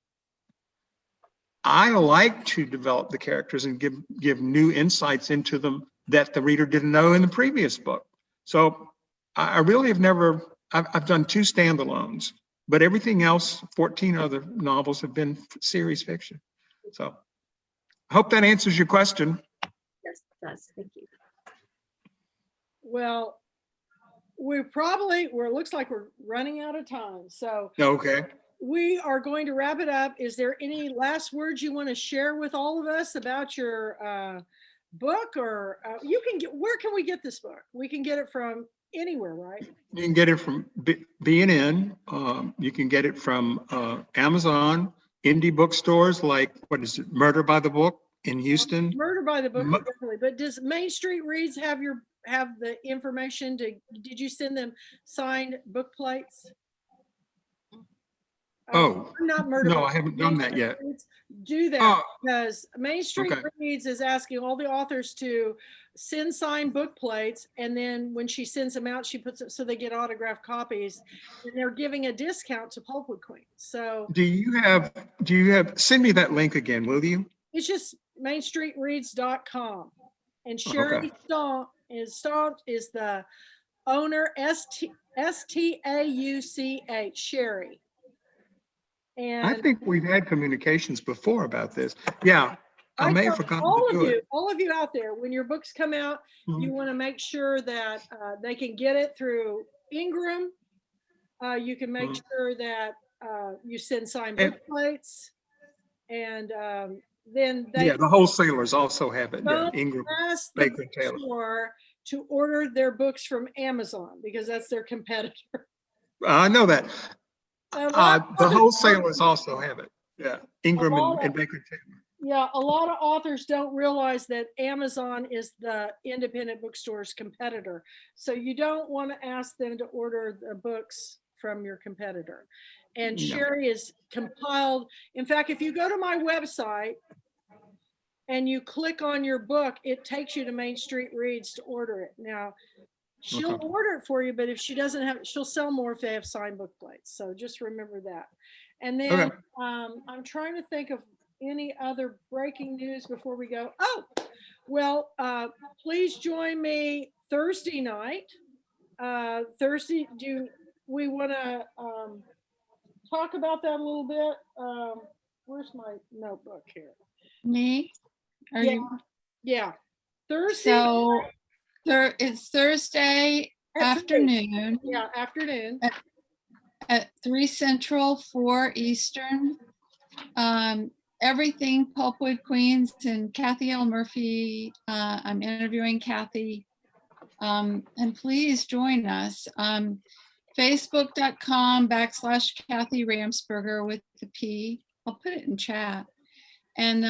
Speaker 2: I like to develop the characters and give new insights into them that the reader didn't know in the previous book. So I really have I've done 2 standalones, but everything else, 14 other novels have been series fiction. So I hope that answers your question.
Speaker 7: Yes, it does. Thank you.
Speaker 1: Well, it looks like we're running out of time. So
Speaker 2: Okay.
Speaker 1: we are going to wrap it up. Is there any last words you want to share with all of us about your book, or where can we get this book? We can get it from anywhere, right?
Speaker 2: You can get it from B&N. You can get it from Amazon, indie bookstores like, what is it, Murder by the Book in Houston.
Speaker 1: Murder by the Book, definitely. But does Main Street Reads have the information did you send them signed book plates?
Speaker 2: Oh,
Speaker 1: Not Murder
Speaker 2: no,
Speaker 1: Book,
Speaker 2: I haven't done
Speaker 1: Main
Speaker 2: that
Speaker 1: Street
Speaker 2: yet.
Speaker 1: Reads. Do that
Speaker 2: Oh,
Speaker 1: because Main Street
Speaker 2: okay.
Speaker 1: Reads is asking all the authors to send signed book plates, and then when she sends them out, she puts it so they get autographed copies, and they're giving a discount to Pulpwood Queen. So
Speaker 2: Do you have, send me that link again, will you?
Speaker 1: it's just mainstreetreads.com. And
Speaker 2: Okay.
Speaker 1: Sherry Staunch is the owner, Stauch, Sherry.
Speaker 2: I
Speaker 1: And
Speaker 2: think we've had communications before about this. Yeah, I may have
Speaker 1: tell
Speaker 2: forgotten to do it.
Speaker 1: all of you out there, when your books come out, you
Speaker 2: Mhm.
Speaker 1: want to make sure that they can get it through Ingram. You can make
Speaker 2: Mhm.
Speaker 1: sure that you send signed
Speaker 2: And-
Speaker 1: book plates, and then they
Speaker 2: Yeah, the wholesalers also have it. Yeah,
Speaker 1: don't
Speaker 2: Ingram,
Speaker 1: ask the
Speaker 2: Baker, and Taylor.
Speaker 1: bookstore to order their books from Amazon because that's their competitor.
Speaker 2: I know that.
Speaker 1: A lot of
Speaker 2: The
Speaker 1: authors
Speaker 2: wholesalers also have it. Yeah, Ingram
Speaker 1: lot
Speaker 2: and Baker, and Taylor.
Speaker 1: Yeah, a lot of authors don't realize that Amazon is the independent bookstore's competitor. So you don't want to ask them to order the books from your competitor. And
Speaker 2: No.
Speaker 1: Sherry is compiled. In fact, if you go to my website and you click on your book, it takes you to Main Street Reads to order it. Now, she'll
Speaker 2: Okay.
Speaker 1: order it for you, but if she doesn't have it, she'll sell more if they have signed book plates. So just remember that. And then
Speaker 2: Okay.
Speaker 1: I'm trying to think of any other breaking news before we go. Oh, well, please join me Thursday night. Thursday, do we want to talk about that a little bit? Where's my notebook here?
Speaker 5: Me? Are
Speaker 1: Yeah.
Speaker 5: you?
Speaker 1: Yeah, Thursday
Speaker 5: So it's Thursday
Speaker 1: at 3.
Speaker 5: afternoon
Speaker 1: Yeah, afternoon.
Speaker 5: at 3 Central, 4 Eastern. Everything Pulpwood Queens and Kathy L. Murphy. I'm interviewing Kathy. And please join us. Facebook.com/Kathy Ramsberger with the P. I'll put it in chat. And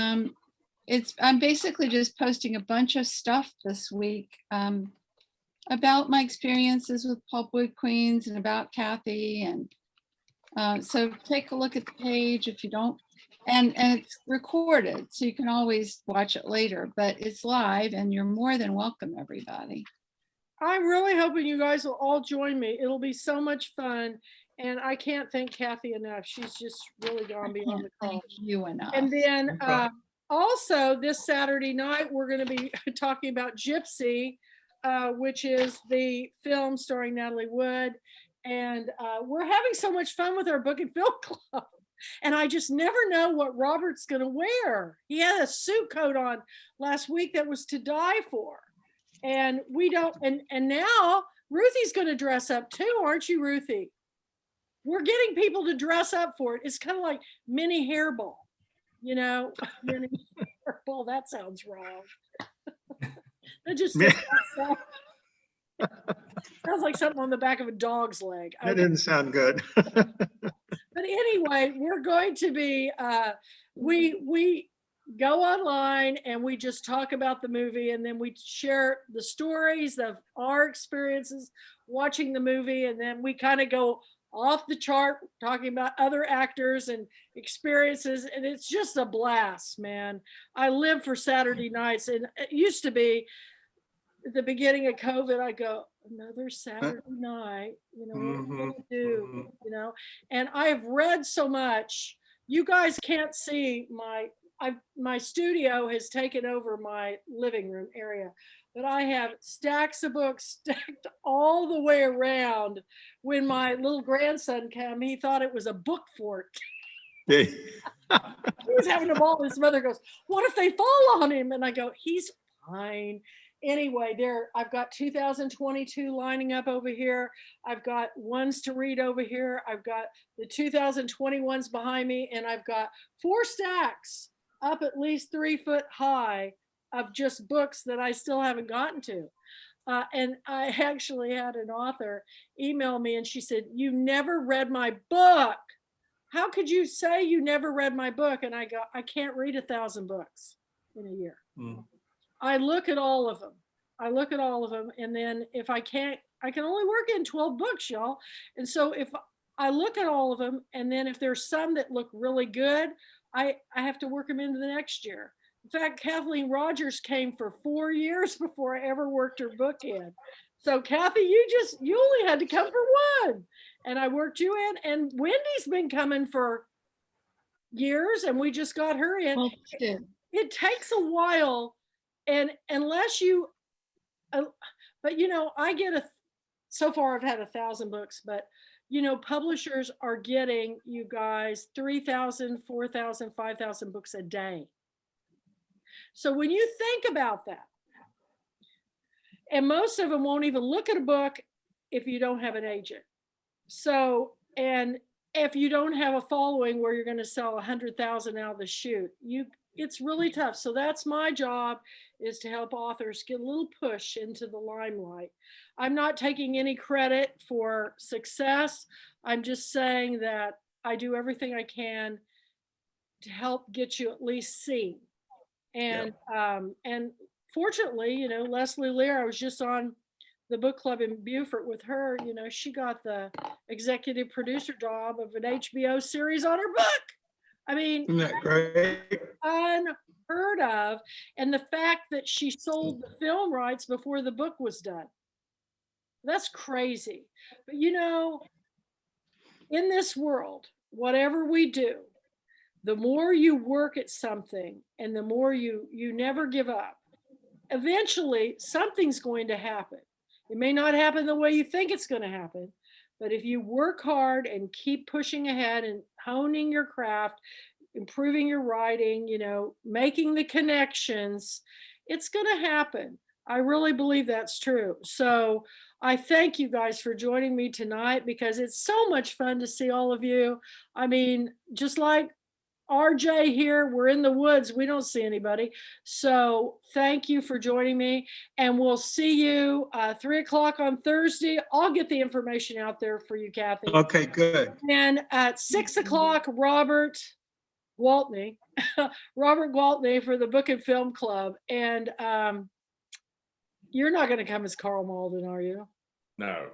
Speaker 5: I'm basically just posting a bunch of stuff this week about my experiences with Pulpwood Queens and about Kathy. And so take a look at the page if you don't. And it's recorded, so you can always watch it later, but it's live and you're more than welcome, everybody.
Speaker 1: I'm really hoping you guys will all join me. It'll be so much fun. And I can't thank Kathy enough. She's just really gone beyond the call.
Speaker 5: Thank you enough.
Speaker 1: And then
Speaker 2: Okay.
Speaker 1: also this Saturday night, we're going to be talking about Gypsy, which is the film starring Natalie Wood. And we're having so much fun with our book and film club. And I just never know what Robert's going to wear. He had a suit coat on last week that was to die for. And we don't, and now Ruthie's going to dress up too, aren't you, Ruthie? We're getting people to dress up for it. It's kind of like mini hairball, you know, mini hairball. That sounds wrong. That just sounds like something on the back of a dog's leg.
Speaker 2: That
Speaker 1: Okay.
Speaker 2: didn't sound good.
Speaker 1: But anyway, we're going to be, we go online and we just talk about the movie, and then we share the stories of our experiences watching the movie, and then we kind of go off the chart talking about other actors and experiences, and it's just a blast, man. I live for Saturday nights, and it used to be at the beginning of COVID, I go, another Saturday night, you know, what are we gonna do, you know? And I've read so much. You guys can't see my studio has taken over my living room area, but I have stacks of books stacked all the way around. When my little grandson came, he thought it was a book fort.
Speaker 2: Yeah.
Speaker 1: He was having a ball. His mother goes, "What if they fall on him?" And I go, "He's fine." Anyway, I've got 2022 lining up over here. I've got ones to read over here. I've got the 2021s behind me, and I've got 4 stacks up at least 3 foot high of just books that I still haven't gotten to. And I actually had an author email me, and she said, "You never read my book. How could you say you never read my book?" And I go, "I can't read 1,000 books in a year." I look at all of them. And then if I can't, I can only work in 12 books, y'all. And so if I look at all of them, and then if there's some that look really good, I have to work them into the next year. In fact, Kathleen Rogers came for 4 years before I ever worked her book in. So Kathy, you only had to come for one, and I worked you in. And Wendy's been coming for years, and we just got her in.
Speaker 5: Well, good.
Speaker 1: It takes a while, and unless you, but you know, so far I've had 1,000 books, but you know, publishers are getting you guys 3,000, 4,000, 5,000 books a day. So when you think about that, and most of them won't even look at a book if you don't have an agent. So, and if you don't have a following where you're going to sell 100,000 out of the chute, it's really tough. So that's my job, is to help authors get a little push into the limelight. I'm not taking any credit for success. I'm just saying that I do everything I can to help get you at least seen. And fortunately, you know, Leslie Lear, I was just on the book club in Beaufort with her. You know, she got the executive producer job of an HBO series on her book. I mean,
Speaker 2: Isn't that great?
Speaker 1: unheard of. And the fact that she sold the film rights before the book was done, that's crazy. But you know, in this world, whatever we do, the more you work at something and the more you never give up, eventually something's going to happen. It may not happen the way you think it's going to happen, but if you work hard and keep pushing ahead and honing your craft, improving your writing, you know, making the connections, it's going to happen. I really believe that's true. So I thank you guys for joining me tonight, because it's so much fun to see all of you. I mean, just like RJ here, we're in the woods, we don't see anybody. So thank you for joining me, and we'll see you 3 o'clock on Thursday. I'll get the information out there for you, Kathy.
Speaker 2: Okay, good.
Speaker 1: And at 6 o'clock, Robert Gwaltney for the Book and Film Club. And you're not going to come as Carl Malden, are you?
Speaker 3: No.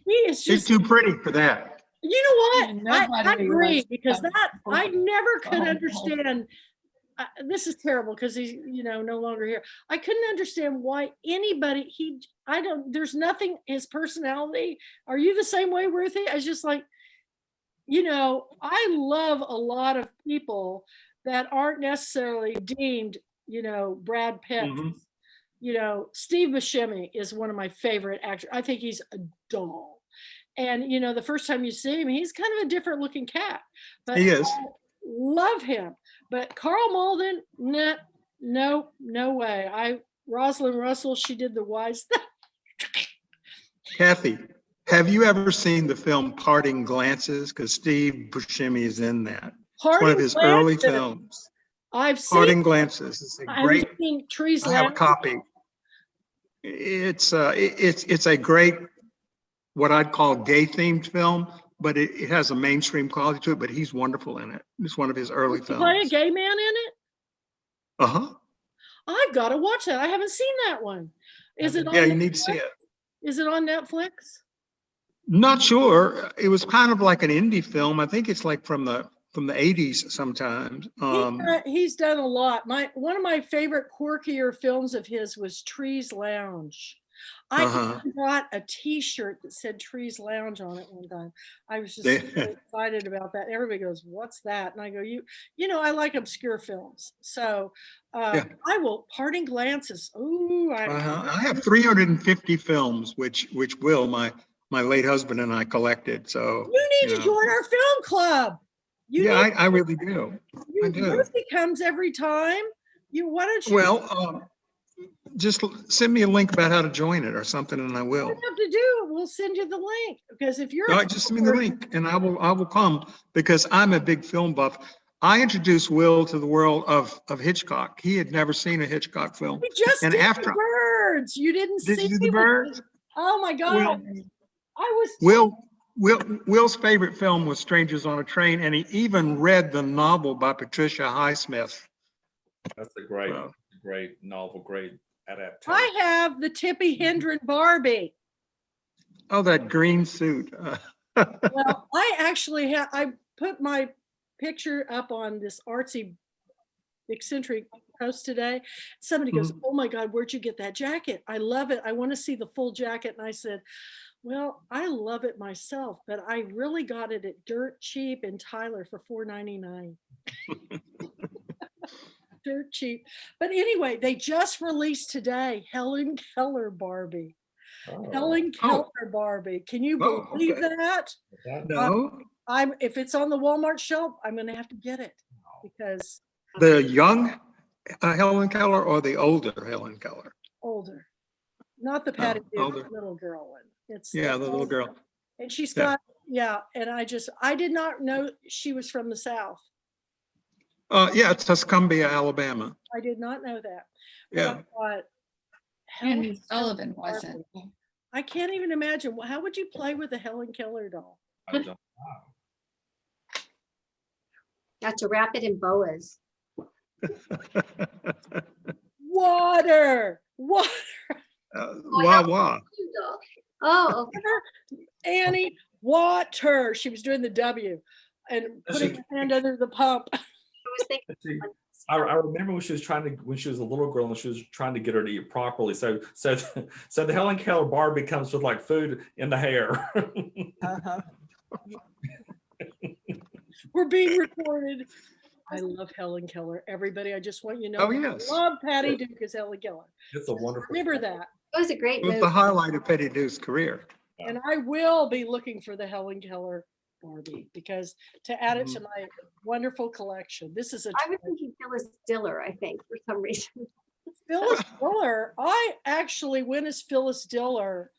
Speaker 1: He is
Speaker 2: She's
Speaker 1: just,
Speaker 2: too pretty for that.
Speaker 1: you know what? I
Speaker 5: Nobody
Speaker 1: agree,
Speaker 5: wants
Speaker 1: because
Speaker 5: to
Speaker 1: that I never could
Speaker 5: Oh,
Speaker 1: understand. This is terrible because he's, you know, no longer here. I couldn't understand why anybody, there's nothing, his personality. Are you the same way, Ruthie? I was just like, you know, I love a lot of people that aren't necessarily deemed, you know, Brad Pitt.
Speaker 2: Mhm.
Speaker 1: You know, Steve Buscemi is one of my favorite actors. I think he's a doll. And, you know, the first time you see him, he's kind of a different looking cat. But
Speaker 2: He is.
Speaker 1: I love him. But Carl Malden, nah, no way. Rosalind Russell, she did the wise thing.
Speaker 2: Kathy, have you ever seen the film Parting Glances? Because Steve Buscemi is in that. It's one
Speaker 1: Parting
Speaker 2: of his early
Speaker 1: Glances.
Speaker 2: films.
Speaker 1: I've
Speaker 2: Parting
Speaker 1: seen,
Speaker 2: Glances. It's a
Speaker 1: have you
Speaker 2: great.
Speaker 1: seen Trees
Speaker 2: I have a
Speaker 1: Lounge?
Speaker 2: copy. It's a great, what I'd call gay themed film, but it has a mainstream quality to it. But he's wonderful in it. It's one of his early
Speaker 1: Does he play a
Speaker 2: films.
Speaker 1: gay man in it?
Speaker 2: Uh-huh.
Speaker 1: I've got to watch that. I haven't seen that one. Is it on?
Speaker 2: Yeah, you need to see it.
Speaker 1: Is it on Netflix?
Speaker 2: Not sure. It was kind of like an indie film. I think it's like from the 80s sometimes.
Speaker 1: He's done a lot. One of my favorite quirkier films of his was Trees Lounge. I even bought a T-shirt that said Trees Lounge on it one time. I was just so excited about that. Everybody goes, "What's that?" And I go, "You know, I like obscure films." So I will. Parting Glances. Ooh,
Speaker 2: I have 350 films, which Will, my late husband, and I collected. So
Speaker 1: you need to join our film club.
Speaker 2: I really do. I do.
Speaker 1: Ruthie comes every time. Why don't you?
Speaker 2: Well, just send me a link about how to join it or something, and I will.
Speaker 1: What you have to do, we'll send you the link, because if you're
Speaker 2: No, just send me the link, and I will come, because I'm a big film buff. I introduced Will to the world of Hitchcock. He had never seen a Hitchcock film.
Speaker 1: We just
Speaker 2: And
Speaker 1: did
Speaker 2: after
Speaker 1: the birds. You didn't
Speaker 2: did
Speaker 1: see
Speaker 2: you do the birds?
Speaker 1: Oh my God.
Speaker 2: Will's favorite film was Strangers on a Train, and he even read the novel by Patricia Highsmith.
Speaker 3: That's a great novel, great adaptation.
Speaker 1: I have the Tippi Hedren Barbie.
Speaker 2: Oh, that green suit.
Speaker 1: Well, I actually I put my picture up on this artsy eccentric post today. Somebody goes, "Oh my God, where'd you get that jacket? I love it. I want to see the full jacket." And I said, "Well, I love it myself, but I really got it at Dirt Cheap in Tyler for $4.99." Dirt cheap. But anyway, they just released today Helen Keller Barbie.
Speaker 3: Oh,
Speaker 1: Helen
Speaker 2: Oh.
Speaker 1: Keller Barbie. Can you
Speaker 2: Oh,
Speaker 1: believe
Speaker 2: okay.
Speaker 1: that?
Speaker 3: that-
Speaker 2: No,
Speaker 1: I'm if it's on the Walmart shelf, I'm gonna have to get it because
Speaker 2: the young Helen Keller or the older Helen Keller?
Speaker 1: older. Not the Patty Duke
Speaker 2: older.
Speaker 1: little girl one. It's
Speaker 2: Yeah, the little
Speaker 1: older.
Speaker 2: girl.
Speaker 1: And she's
Speaker 2: Yeah.
Speaker 1: got, yeah, and I did not know she was from the South.
Speaker 2: Yeah, Tuscumbia, Alabama.
Speaker 1: I did not know that. But
Speaker 2: Yeah.
Speaker 1: I thought,
Speaker 5: Andy
Speaker 1: Helen
Speaker 5: Sullivan
Speaker 1: Keller
Speaker 5: wasn't.
Speaker 1: Barbie. I can't even imagine. How would you play with a Helen Keller doll?
Speaker 3: I don't know.
Speaker 7: Got to wrap it in boas.
Speaker 1: Water.
Speaker 2: Wah, wah.
Speaker 7: Oh,
Speaker 1: Annie, water. She was doing the W and putting her hand under the pump.
Speaker 7: I was thinking.
Speaker 3: See, I remember when she was when she was a little girl and she was trying to get her to eat properly. So the Helen Keller Barbie comes with like food in the hair.
Speaker 4: Uh-huh.
Speaker 1: We're being recorded. I love Helen Keller. Everybody, I just want you to know,
Speaker 2: Oh, yes.
Speaker 1: I love Patty Duke as Helen Keller.
Speaker 3: It's a wonderful.
Speaker 1: Remember that.
Speaker 7: It was a great
Speaker 2: It was
Speaker 7: movie.
Speaker 2: the highlight of Petty Duke's career.
Speaker 1: And I will be looking for the Helen Keller Barbie because to add it to my wonderful collection. This is a
Speaker 7: I was thinking Phyllis Diller, I think, for some reason.
Speaker 1: Phyllis Diller. I actually went as Phyllis Diller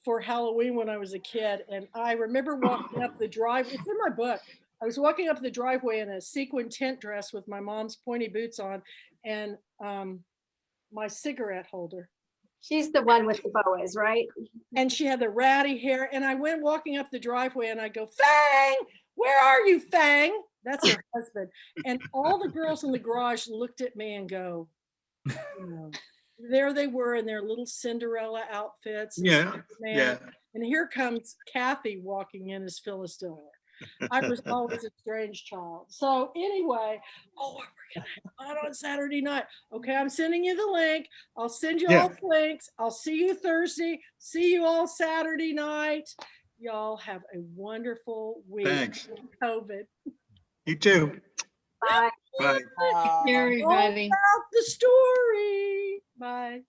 Speaker 1: for Halloween when I was a kid. And I remember walking up the drive. It's in my book. I was walking up the driveway in a sequin tent dress with my mom's pointy boots on and my cigarette holder.
Speaker 7: She's the one with the boas, right?
Speaker 1: And she had the ratty hair. And I went walking up the driveway and I go, "Fang, where are you, Fang?" That's her husband. And all the girls in the garage looked at me and go, you know, there they were in their little Cinderella outfits. And
Speaker 2: Yeah,
Speaker 1: Superman.
Speaker 2: yeah.
Speaker 1: And here comes Kathy walking in as Phyllis Diller. I was always a strange child. So anyway, we're gonna have fun on Saturday night. Okay, I'm sending you the link. I'll send you all the links. I'll see you Thursday. See you all Saturday night. Y'all have a wonderful week.
Speaker 2: Thanks.
Speaker 1: COVID.
Speaker 2: You too.
Speaker 7: Bye.
Speaker 2: Bye.
Speaker 5: Everybody.
Speaker 1: About the story. Bye.